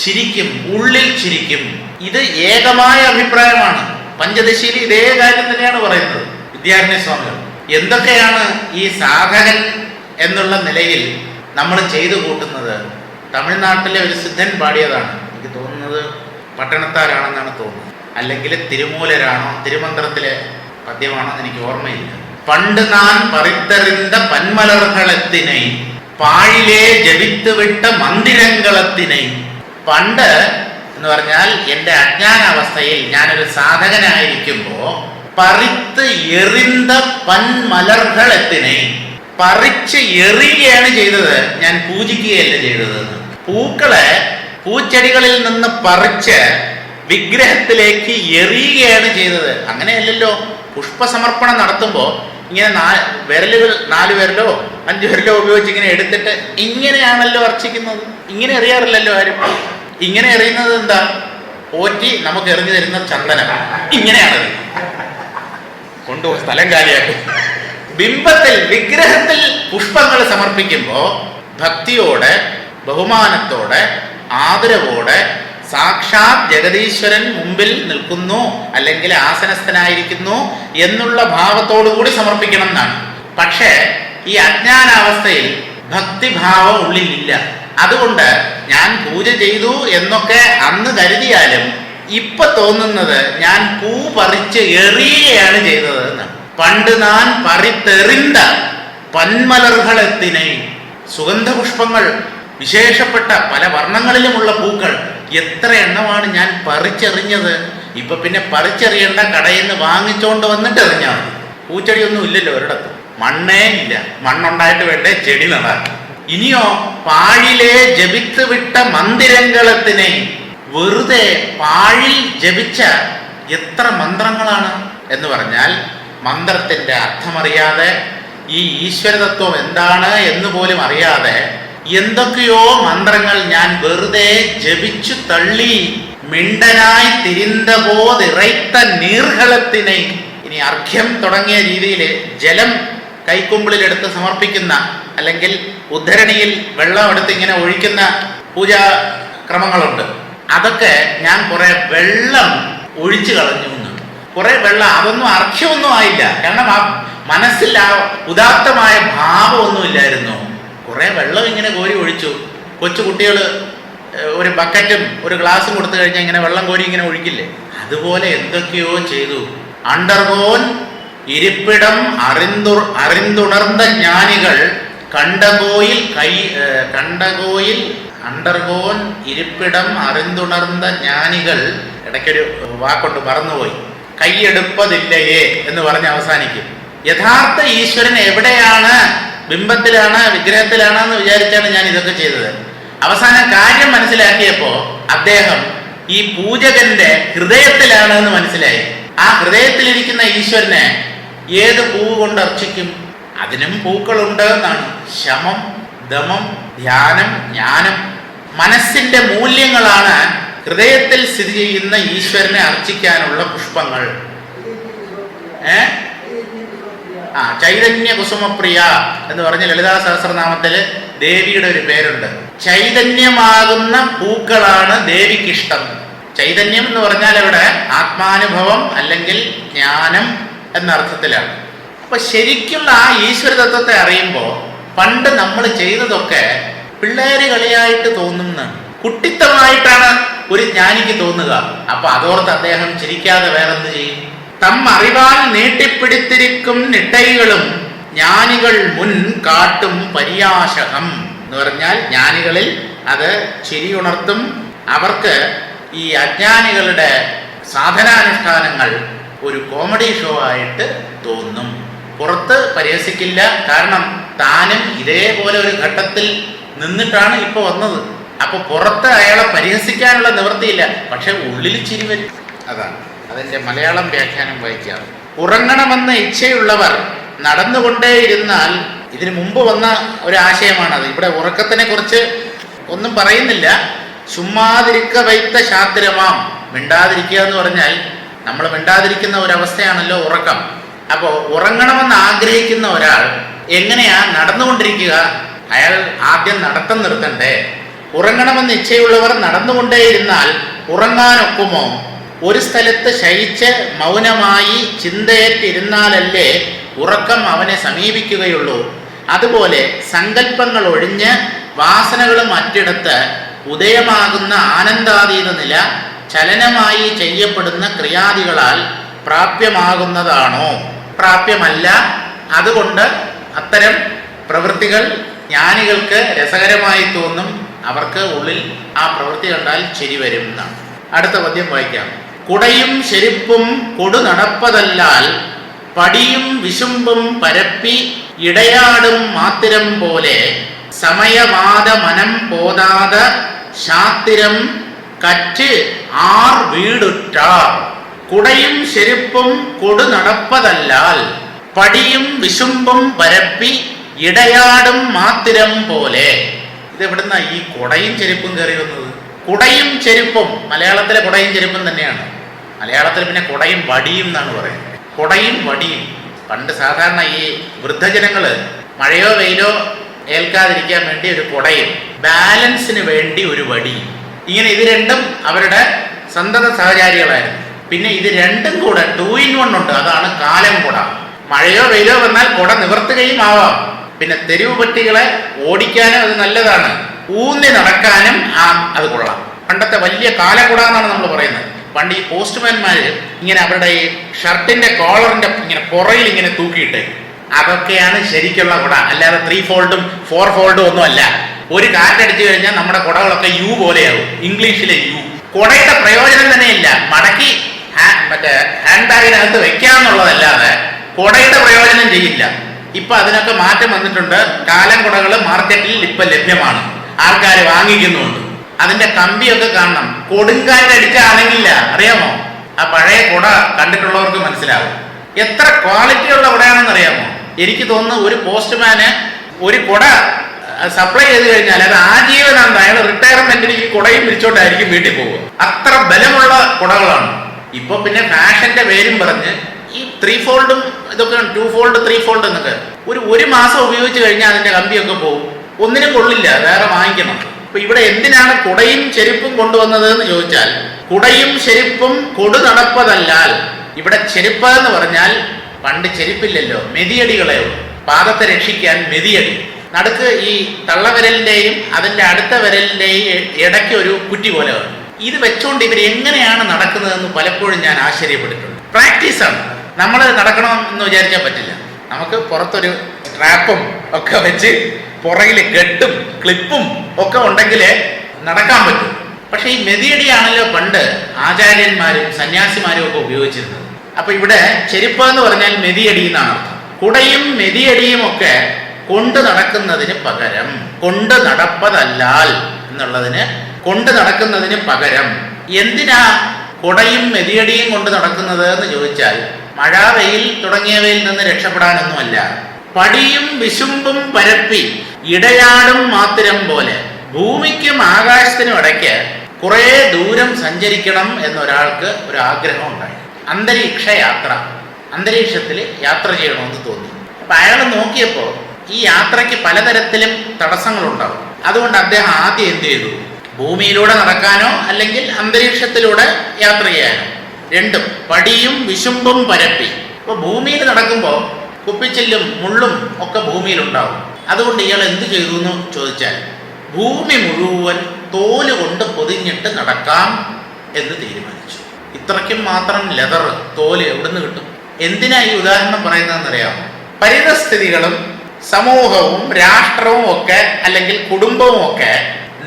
ചിരിക്കും, ഉള്ളിൽ ചിരിക്കും. ഇത് ഏകമായ അഭിപ്രായമാണ്. പഞ്ചദശിയിൽ ഇതേ കാര്യം തന്നെയാണ് പറയുന്നത് വിദ്യാരണ്യ സ്വാമികൾ. എന്തൊക്കെയാണ് ഈ സാധകൻ എന്നുള്ള നിലയിൽ നമ്മൾ ചെയ്തു കൂട്ടുന്നത്? തമിഴ്നാട്ടിലെ ഒരു സിദ്ധൻ പാടിയതാണ്. എനിക്ക് തോന്നുന്നത് പട്ടണത്താരാണെന്നാണ് തോന്നുന്നത്, അല്ലെങ്കിൽ തിരുമൂലരാണോ, തിരുമന്ത്രത്തിലെ പദ്യമാണോ എനിക്ക് ഓർമ്മയില്ല. പണ്ട് നാൻ പറിത്തറിந்த പന്മലർകളത്തിനെ പാഴിലേ ജപിത്ത് വിട്ട മന്ദിരങ്ങളത്തിനെ. പണ്ട് എന്ന് പറഞ്ഞാൽ എൻ്റെ അജ്ഞാനാവസ്ഥയിൽ ഞാനൊരു സാധകനായിരിക്കുമ്പോ പറിത്ത് എറിந்த പന്മലർകളത്തിനെ, പറിച്ച് എറിയുകയാണ് ചെയ്തത്, ഞാൻ പൂജിക്കുകയല്ല ചെയ്തത്. പൂക്കളെ പൂച്ചെടികളിൽ നിന്ന് പറിച്ച് വിഗ്രഹത്തിലേക്ക് എറിയുകയാണ് ചെയ്തത്. അങ്ങനെയല്ലല്ലോ. പുഷ്പസമർപ്പണം നടത്തുമ്പോൾ ഇങ്ങനെ 4 വിരലോ 5 വിരലോ ഉപയോഗിച്ച് ഇങ്ങനെ എടുത്തിട്ട് ഇങ്ങനെയാണല്ലോ അർച്ചിക്കുന്നത്. ഇങ്ങനെ എറിയാറില്ലല്ലോ ആരും. ഇങ്ങനെ എറിയുന്നത് എന്താ? പോറ്റി നമുക്ക് എറിഞ്ഞു തരുന്ന ചന്ദനം. ഇങ്ങനെയാണ് കൊണ്ടുപോയി സ്ഥലം കാലിയാക്കും. ബിംബത്തിൽ, വിഗ്രഹത്തിൽ പുഷ്പങ്ങൾ സമർപ്പിക്കുമ്പോൾ ഭക്തിയോടെ, ബഹുമാനത്തോടെ, ആദരവോടെ സാക്ഷാത് ജഗദീശ്വരൻ മുമ്പിൽ നിൽക്കുന്നു, അല്ലെങ്കിൽ ആസനസ്ഥനായിരിക്കുന്നു എന്നുള്ള ഭാവത്തോടു കൂടി സമർപ്പിക്കണം എന്നാണ്. പക്ഷേ ഈ അജ്ഞാനാവസ്ഥയിൽ ഭക്തിഭാവം ഉള്ളിലില്ല. അതുകൊണ്ട് ഞാൻ പൂജ ചെയ്തു എന്നൊക്കെ അന്ന് കരുതിയാലും ഇപ്പൊ തോന്നുന്നത് ഞാൻ പൂ പറിച്ച് എറിയുകയാണ് ചെയ്തത് എന്നാണ്. പണ്ട് നാൻ പറിത്തെറിந்த പന്മലർകളത്തിനെ, സുഗന്ധപുഷ്പങ്ങൾ, വിശേഷപ്പെട്ട പല വർണ്ണങ്ങളിലുമുള്ള പൂക്കൾ എത്ര എണ്ണമാണ് ഞാൻ പറിച്ചെറിഞ്ഞത്. ഇപ്പൊ പിന്നെ പറിച്ചെറിയേണ്ട, കടയിൽ നിന്ന് വാങ്ങിച്ചോണ്ട് വന്നിട്ട് എറിഞ്ഞാൽ മതി. പൂച്ചെടിയൊന്നും ഇല്ലല്ലോ ഒരിടത്തും, മണ്ണേ ഇല്ല. മണ്ണുണ്ടായിട്ട് വേണ്ടേ ചെടി നടാൻ. ഇനിയോ പാഴിലെ ജപിത്ത് വിട്ട മന്ദിരങ്ങളത്തിനെ, വെറുതെ പാഴിൽ ജപിച്ച എത്ര മന്ത്രങ്ങളാണ് എന്ന് പറഞ്ഞാൽ മന്ത്രത്തിന്റെ അർത്ഥമറിയാതെ, ഈ ഈശ്വരതത്വം എന്താണ് എന്ന് പോലും അറിയാതെ എന്തൊക്കെയോ മന്ത്രങ്ങൾ ഞാൻ വെറുതെ ജപിച്ചു തള്ളി. മിണ്ടനായി തിരിந்த പോതിറൈത്ത നീർഹളത്തിനെ. ഇനി അർഘ്യം തുടങ്ങിയ രീതിയിൽ ജലം കൈക്കുമ്പിളിലെടുത്ത് സമർപ്പിക്കുന്ന, അല്ലെങ്കിൽ ഉദ്ധരണിയിൽ വെള്ളം എടുത്ത് ഇങ്ങനെ ഒഴിക്കുന്ന പൂജാ ക്രമങ്ങളുണ്ട്. അതൊക്കെ ഞാൻ കുറെ വെള്ളം ഒഴിച്ചു കളഞ്ഞു എന്ന്. കുറെ വെള്ളം, അതൊന്നും അർഘ്യമൊന്നും ആയില്ല. കാരണം ആ മനസ്സിൽ ആ ഉദാത്തമായ ഭാവമൊന്നുമില്ലായിരുന്നു. കുറെ വെള്ളം ഇങ്ങനെ കോരി ഒഴിച്ചു. കൊച്ചു കുട്ടികൾ ഒരു ബക്കറ്റും ഒരു ഗ്ലാസും കൊടുത്തു കഴിഞ്ഞാൽ ഇങ്ങനെ വെള്ളം കോരി ഇങ്ങനെ ഒഴിക്കില്ലേ, അതുപോലെ എന്തൊക്കെയോ ചെയ്തു. അണ്ടർഗോൻ ഇരിപ്പിടം അറിന്തുണർന്ന ജ്ഞാനികൾ കണ്ടകോയിൽ അണ്ടർഗോൻ ഇരിപ്പിടം അറിന്തുണർന്ന ജ്ഞാനികൾ, ഇടയ്ക്കൊരു വാക്കൊണ്ട് മറന്നുപോയി, കൈയെടുപ്പതില്ലയേ എന്ന് പറഞ്ഞ് അവസാനിക്കും. യഥാർത്ഥ ഈശ്വരൻ എവിടെയാണ്? ബിംബത്തിലാണ്, വിഗ്രഹത്തിലാണ് എന്ന് വിചാരിച്ചാണ് ഞാൻ ഇതൊക്കെ ചെയ്തത്. അവസാനം കാര്യം മനസ്സിലാക്കിയപ്പോ അദ്ദേഹം ഈ പൂജകന്റെ ഹൃദയത്തിലാണ് എന്ന് മനസ്സിലായി. ആ ഹൃദയത്തിലിരിക്കുന്ന ഈശ്വരനെ ഏത് പൂവ് കൊണ്ട് അർച്ചിക്കും? അതിനും പൂക്കളുണ്ട് എന്നാണ്. ശമം, ദമം, ധ്യാനം, ജ്ഞാനം, മനസ്സിന്റെ മൂല്യങ്ങളാണ് ഹൃദയത്തിൽ സ്ഥിതി ചെയ്യുന്ന ഈശ്വരനെ അർച്ചിക്കാനുള്ള പുഷ്പങ്ങൾ. ചൈതന്യ കുസുമപ്രിയ എന്ന് പറഞ്ഞ ലളിതാ സഹസ്രനാമത്തില് ദേവിയുടെ ഒരു പേരുണ്ട്. ചൈതന്യമാകുന്ന പൂക്കളാണ് ദേവിക്കിഷ്ടം. ചൈതന്യം എന്ന് പറഞ്ഞാൽ അവിടെ ആത്മാനുഭവം അല്ലെങ്കിൽ ജ്ഞാനം എന്ന അർത്ഥത്തിലാണ്. അപ്പൊ ശരിക്കുള്ള ആ ഈശ്വര തത്വത്തെ അറിയുമ്പോൾ പണ്ട് നമ്മൾ ചെയ്തതൊക്കെ പിള്ളേര് കളിയായിട്ട് തോന്നുന്നതാണ്, കുട്ടിത്തമായിട്ടാണ് ഒരു ജ്ഞാനിക്ക് തോന്നുക. അപ്പൊ അതോർത്ത് അദ്ദേഹം ചിരിക്കാതെ വേറെന്ത് ചെയ്യും? അറിവാൽ നീട്ടിപ്പിടിത്തിരിക്കും നിട്ടൈകളും ജ്ഞാനികൾ മുൻ കാട്ടും പര്യാശകം എന്ന് പറഞ്ഞാൽ ജ്ഞാനികളിൽ അത് ചിരിയുണർത്തും. അവർക്ക് ഈ അജ്ഞാനികളുടെ സാധനാനുഷ്ഠാനങ്ങൾ ഒരു കോമഡി ഷോ ആയിട്ട് തോന്നും. പുറത്ത് പരിഹസിക്കില്ല, കാരണം താനും ഇതേപോലെ ഒരു ഘട്ടത്തിൽ നിന്നിട്ടാണ് ഇപ്പൊ വന്നത്. അപ്പൊ പുറത്ത് അയാളെ പരിഹസിക്കാനുള്ള നിവൃത്തിയില്ല, പക്ഷെ ഉള്ളിൽ ചിരി വരും. അതാണ് അതിന്റെ മലയാളം വ്യാഖ്യാനം വായിക്കാം. ഉറങ്ങണമെന്ന് ഇച്ഛയുള്ളവർ നടന്നുകൊണ്ടേയിരുന്നാൽ, ഇതിനു മുമ്പ് വന്ന ഒരു ആശയമാണത്. ഇവിടെ ഉറക്കത്തിനെ കുറിച്ച് ഒന്നും പറയുന്നില്ല. ചുമ്മാതിരിക്ക വൈത്ത ശാസ്ത്രമാം, മിണ്ടാതിരിക്കുക എന്ന് പറഞ്ഞാൽ നമ്മൾ മിണ്ടാതിരിക്കുന്ന ഒരവസ്ഥയാണല്ലോ ഉറക്കം. അപ്പോൾ ഉറങ്ങണമെന്ന് ആഗ്രഹിക്കുന്ന ഒരാൾ എങ്ങനെയാ നടന്നുകൊണ്ടിരിക്കുക? അയാൾ ആദ്യം നടത്തം നിർത്തണ്ടേ? ഉറങ്ങണമെന്ന് ഇച്ഛയുള്ളവർ നടന്നുകൊണ്ടേയിരുന്നാൽ ഉറങ്ങാനൊക്കുമോ? ഒരു സ്ഥലത്ത് ശയിച്ച് മൗനമായി ചിന്തയേറ്റിരുന്നാലല്ലേ ഉറക്കം അവനെ സമീപിക്കുകയുള്ളൂ. അതുപോലെ സങ്കല്പങ്ങൾ ഒഴിഞ്ഞ് വാസനകളും മറ്റിടത്ത് ഉദയമാകുന്ന ആനന്ദാതീത നില ചലനമായി ചെയ്യപ്പെടുന്ന ക്രിയാദികളാൽ പ്രാപ്യമാകുന്നതാണോ? പ്രാപ്യമല്ല. അതുകൊണ്ട് അത്തരം പ്രവൃത്തികൾ ജ്ഞാനികൾക്ക് രസകരമായി തോന്നും. അവർക്ക് ഉള്ളിൽ ആ പ്രവൃത്തി കണ്ടാൽ ചിരി വരും എന്നാണ്. അടുത്ത പദ്യം വായിക്കാം. കുടയും ചെരുപ്പും കൊടു നടപ്പതല്ലാൽ പടിയും വിശുമ്പും പരപ്പി ഇടയാടും മാത്തിരം പോലെ സമയവാദ മനം പോതാത ശാത്തിരം കറ്റ് ആർ വീടുറ്റാർ. കുടയും ചെരുപ്പും കൊടു നടപ്പതല്ലാൽ പടിയും വിശുമ്പും പരപ്പി ഇടയാടും മാത്തിരം പോലെ. ഇതെവിടുന്ന ഈ കുടയും ചെരുപ്പും കയറി വന്നത്? കുടയും ചെരുപ്പും മലയാളത്തിലെ കുടയും ചെരുപ്പും തന്നെയാണ്. മലയാളത്തിൽ പിന്നെ കുടയും വടിയും എന്നാണ് പറയുന്നത്. കുടയും വടിയും. പണ്ട് സാധാരണ ഈ വൃദ്ധജനങ്ങൾ മഴയോ വെയിലോ ഏൽക്കാതിരിക്കാൻ വേണ്ടി ഒരു കുടയും ബാലൻസിന് വേണ്ടി ഒരു വടിയും, ഇങ്ങനെ ഇത് രണ്ടും അവരുടെ സന്തത സഹചാരികളായിരുന്നു. പിന്നെ ഇത് രണ്ടും കൂടെ 2 in 1 ഉണ്ട്. അതാണ് കാലം കുട. മഴയോ വെയിലോ വന്നാൽ കുട നിവർത്തുകയും ആവാം. പിന്നെ തെരുവ് പട്ടികളെ ഓടിക്കാനും അത് നല്ലതാണ്, ഊന്നി നടക്കാനും അത് കൊള്ളാം. പണ്ടത്തെ വലിയ കാലക്കുട എന്നാണ് നമ്മൾ പറയുന്നത്. പണ്ട് ഈ പോസ്റ്റ്മാൻമാര് ഇങ്ങനെ അവരുടെ ഈ ഷർട്ടിന്റെ കോളറിന്റെ ഇങ്ങനെ പുറയിൽ ഇങ്ങനെ തൂക്കിയിട്ട്, അതൊക്കെയാണ് ശരിക്കുള്ള കുട. അല്ലാതെ 3 fold 4 fold ഒന്നും അല്ല. ഒരു കാറ്റടിച്ചു കഴിഞ്ഞാൽ നമ്മുടെ കുടകളൊക്കെ യു പോലെയാവും, ഇംഗ്ലീഷിലെ യു. കുടയുടെ പ്രയോജനം തന്നെ ഇല്ല, മടക്കി മറ്റേ ഹാൻഡ് ബാഗിനകത്ത് വെക്കാന്നുള്ളതല്ലാതെ കുടയുടെ പ്രയോജനം ചെയ്യില്ല. ഇപ്പൊ അതിനൊക്കെ മാറ്റം വന്നിട്ടുണ്ട്. കാലം കുടകൾ മാർക്കറ്റിൽ ഇപ്പൊ ലഭ്യമാണ്, ആൾക്കാർ വാങ്ങിക്കുന്നുണ്ട്. അതിന്റെ കമ്പിയൊക്കെ കാണണം. കൊടുങ്കാറ്റടിച്ചാണെങ്കില്ല, അറിയാമോ? ആ പഴയ കുട കണ്ടിട്ടുള്ളവർക്ക് മനസ്സിലാവും എത്ര ക്വാളിറ്റി ഉള്ള കുടയാണെന്ന്. അറിയാമോ? എനിക്ക് തോന്നുന്നു ഒരു പോസ്റ്റ്മാന് ഒരു കുട സപ്ലൈ ചെയ്ത് കഴിഞ്ഞാൽ അത് ആജീവനാന്ത, അയാൾ റിട്ടയർമെന്റിന് ഈ കുടയും പിരിച്ചോണ്ടായിരിക്കും വീട്ടിൽ പോകുക. അത്ര ബലമുള്ള കുടകളാണ്. ഇപ്പൊ പിന്നെ ഫാഷന്റെ പേരും പറഞ്ഞ് ഈ 3 fold ഇതൊക്കെ 2 fold 3 fold എന്നൊക്കെ ഒരു മാസം ഉപയോഗിച്ച് കഴിഞ്ഞാൽ അതിന്റെ കമ്പിയൊക്കെ പോകും, ഒന്നിനും കൊള്ളില്ല, വേറെ വാങ്ങിക്കണം. അപ്പൊ ഇവിടെ എന്തിനാണ് കുടയും ചെരുപ്പും കൊണ്ടുവന്നത് എന്ന് ചോദിച്ചാൽ, കുടയും ചെരുപ്പും കൊടു നടപ്പതല്ലാൽ. ഇവിടെ ചെരുപ്പ് എന്ന് പറഞ്ഞാൽ പണ്ട് ചെരുപ്പില്ലല്ലോ, മെതിയടികളെ ഉള്ളൂ. പാദത്തെ രക്ഷിക്കാൻ മെതിയടി. നടുക്ക് ഈ തള്ളവിരലിന്റെയും അതിന്റെ അടുത്ത വിരലിന്റെയും ഇടയ്ക്ക് ഒരു കുറ്റി പോലെ വന്നു. ഇത് വെച്ചുകൊണ്ട് ഇവർ എങ്ങനെയാണ് നടക്കുന്നതെന്ന് പലപ്പോഴും ഞാൻ ആശ്ചര്യപ്പെട്ടിട്ടുണ്ട്. പ്രാക്ടീസാണ്. നമ്മൾ നടക്കണമെന്ന് വിചാരിക്കാൻ പറ്റില്ല. നമുക്ക് പുറത്തൊരു സ്ട്രാപ്പും ഒക്കെ വെച്ച് പുറകിൽ കെട്ടും ക്ലിപ്പും ഒക്കെ ഉണ്ടെങ്കിലേ നടക്കാൻ പറ്റും. പക്ഷെ ഈ മെതിയടിയാണല്ലോ പണ്ട് ആചാര്യന്മാരും സന്യാസിമാരും ഒക്കെ ഉപയോഗിച്ചിരുന്നത്. അപ്പൊ ഇവിടെ ചെരുപ്പ് എന്ന് പറഞ്ഞാൽ മെതിയടി എന്നാണ് അർത്ഥം. കുടയും മെതിയടിയും ഒക്കെ കൊണ്ട് നടക്കുന്നതിന് പകരം, കൊണ്ട് നടപ്പതല്ലാൽ എന്നുള്ളതിന് കൊണ്ട് നടക്കുന്നതിന് പകരം. എന്തിനാ കുടയും മെതിയടിയും കൊണ്ട് നടക്കുന്നത് എന്ന് ചോദിച്ചാൽ മഴ, വെയിൽ തുടങ്ങിയവയിൽ നിന്ന് രക്ഷപ്പെടാനൊന്നുമല്ല. പടിയും വിശുമ്പും പരപ്പി ഇടയാടും മാത്രം പോലെ. ഭൂമിക്കും ആകാശത്തിനും ഇടയ്ക്ക് കുറേ ദൂരം സഞ്ചരിക്കണം എന്നൊരാൾക്ക് ഒരു ആഗ്രഹം ഉണ്ടായി. അന്തരീക്ഷ യാത്ര, അന്തരീക്ഷത്തിൽ യാത്ര ചെയ്യണമെന്ന് തോന്നി. അപ്പൊ അയാൾ നോക്കിയപ്പോൾ ഈ യാത്രയ്ക്ക് പലതരത്തിലും തടസ്സങ്ങളുണ്ടാവും. അതുകൊണ്ട് അദ്ദേഹം ആദ്യം എന്ത് ചെയ്തു? ഭൂമിയിലൂടെ നടക്കാനോ അല്ലെങ്കിൽ അന്തരീക്ഷത്തിലൂടെ യാത്ര ചെയ്യാനോ, രണ്ടും. പടിയും വിശുമ്പും പരപ്പി. ഇപ്പൊ ഭൂമിയിൽ നടക്കുമ്പോൾ കുപ്പിച്ചില്ലും മുള്ളും ഒക്കെ ഭൂമിയിലുണ്ടാവും. അതുകൊണ്ട് ഇയാൾ എന്ത് ചെയ്തു എന്ന് ചോദിച്ചാൽ ഭൂമി മുഴുവൻ തോല് കൊണ്ട് പൊതിഞ്ഞിട്ട് നടക്കാം എന്ന് തീരുമാനിച്ചു. ഇത്രയ്ക്കും മാത്രം ലെതർ, തോല് എവിടുന്ന് കിട്ടും? എന്തിനാ ഈ ഉദാഹരണം പറയുന്നതെന്നറിയാമോ? പരിതസ്ഥിതികളും സമൂഹവും രാഷ്ട്രവും ഒക്കെ അല്ലെങ്കിൽ കുടുംബവും ഒക്കെ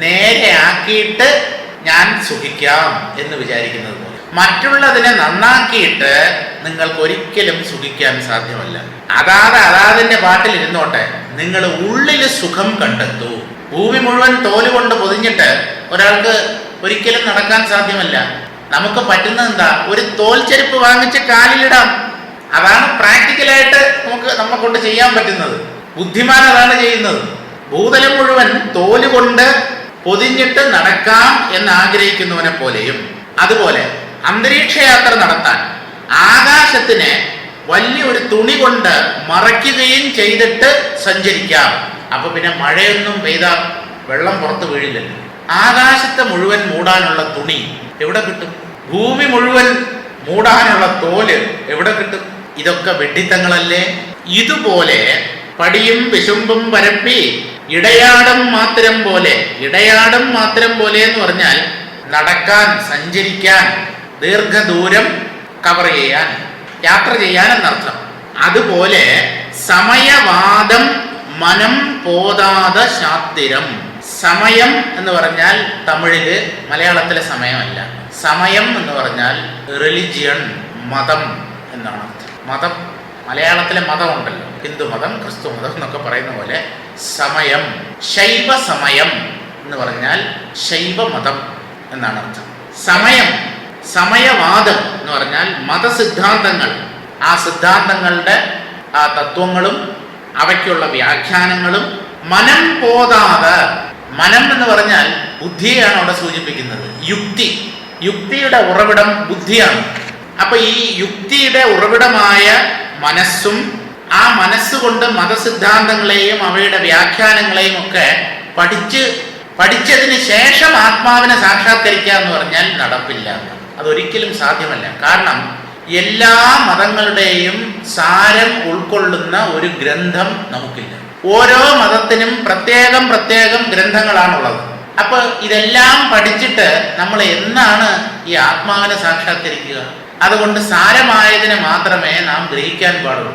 നേരെയാക്കിയിട്ട് ഞാൻ സുഖിക്കാം എന്ന് വിചാരിക്കുന്നത് പോലെ മറ്റുള്ളതിനെ നന്നാക്കിയിട്ട് നിങ്ങൾക്ക് ഒരിക്കലും സുഖിക്കാൻ സാധ്യമല്ല. അതാതിന്റെ പാട്ടിൽ ഇരുന്നോട്ടെ, നിങ്ങൾ ഉള്ളിൽ സുഖം കണ്ടെത്തൂ. ഭൂമി മുഴുവൻ തോല് കൊണ്ട് പൊതിഞ്ഞിട്ട് ഒരാൾക്ക് ഒരിക്കലും നടക്കാൻ സാധ്യമല്ല. നമുക്ക് പറ്റുന്നത് എന്താ? ഒരു തോൽ ചെരുപ്പ് വാങ്ങിച്ച് കാലിലിടാം. അതാണ് പ്രാക്ടിക്കലായിട്ട് നമ്മെ കൊണ്ട് ചെയ്യാൻ പറ്റുന്നത്. ബുദ്ധിമാൻ അതാണ് ചെയ്യുന്നത്. ഭൂതലം മുഴുവൻ തോല് കൊണ്ട് പൊതിഞ്ഞിട്ട് നടക്കാം എന്ന് ആഗ്രഹിക്കുന്നവനെ പോലെയും, അതുപോലെ അന്തരീക്ഷ യാത്ര നടത്താൻ ആകാശത്തിനെ വലിയൊരു തുണി കൊണ്ട് മറയ്ക്കുകയും ചെയ്തിട്ട് സഞ്ചരിക്കാം. അപ്പൊ പിന്നെ മഴയൊന്നും പെയ്താൽ വെള്ളം പുറത്ത് വീഴില്ലല്ലോ. ആകാശത്തെ മുഴുവൻ മൂടാനുള്ള തുണി എവിടെ കിട്ടും? ഭൂമി മുഴുവൻ മൂടാനുള്ള തോല് എവിടെ കിട്ടും? ഇതൊക്കെ വെഡിത്തങ്ങളല്ലേ? ഇതുപോലെ പടിയും വിശുമ്പും പരപ്പി ഇടയാടം മാത്രം പോലെ. ഇടയാടം മാത്രം പോലെ എന്ന് പറഞ്ഞാൽ നടക്കാൻ, സഞ്ചരിക്കാൻ, ദീർഘദൂരം കവർ ചെയ്യാൻ, യാത്ര ചെയ്യാൻ എന്നർത്ഥം. അതുപോലെ സമയവാദം മനം പോതാത ശാത്തിരം. സമയം എന്ന് പറഞ്ഞാൽ തമിഴില്, മലയാളത്തിലെ സമയമല്ല. സമയം എന്ന് പറഞ്ഞാൽ റിലിജിയൻ, മതം എന്നാണ് അർത്ഥം. മതം, മലയാളത്തിലെ മതം ഉണ്ടല്ലോ, ഹിന്ദു മതം, ക്രിസ്തു മതം എന്നൊക്കെ പറയുന്ന പോലെ സമയം. ശൈവ സമയം എന്ന് പറഞ്ഞാൽ ശൈവമതം എന്നാണ് അർത്ഥം. സമയം, സമയവാദം എന്ന് പറഞ്ഞാൽ മതസിദ്ധാന്തങ്ങൾ. ആ സിദ്ധാന്തങ്ങളുടെ ആ തത്വങ്ങളും അവയ്ക്കുള്ള വ്യാഖ്യാനങ്ങളും. മനം പോതാതെ, മനം എന്ന് പറഞ്ഞാൽ ബുദ്ധിയെയാണ് അവിടെ സൂചിപ്പിക്കുന്നത്. യുക്തി, യുക്തിയുടെ ഉറവിടം ബുദ്ധിയാണ്. അപ്പൊ ഈ യുക്തിയുടെ ഉറവിടമായ മനസ്സും ആ മനസ്സുകൊണ്ട് മതസിദ്ധാന്തങ്ങളെയും അവയുടെ വ്യാഖ്യാനങ്ങളെയും ഒക്കെ പഠിച്ചതിന് ശേഷം ആത്മാവിനെ സാക്ഷാത്കരിക്കുക എന്ന് പറഞ്ഞാൽ നടപ്പില്ല. അതൊരിക്കലും സാധ്യമല്ല. കാരണം എല്ലാ മതങ്ങളുടെയും സാരം ഉൾക്കൊള്ളുന്ന ഒരു ഗ്രന്ഥം നമുക്കില്ല. ഓരോ മതത്തിനും പ്രത്യേകം പ്രത്യേകം ഗ്രന്ഥങ്ങളാണുള്ളത്. അപ്പൊ ഇതെല്ലാം പഠിച്ചിട്ട് നമ്മൾ എന്നാണ് ഈ ആത്മാവിനെ സാക്ഷാത്കരിക്കുക? അതുകൊണ്ട് സാരമായതിനെ മാത്രമേ നാം ഗ്രഹിക്കാൻ പാടുള്ളൂ.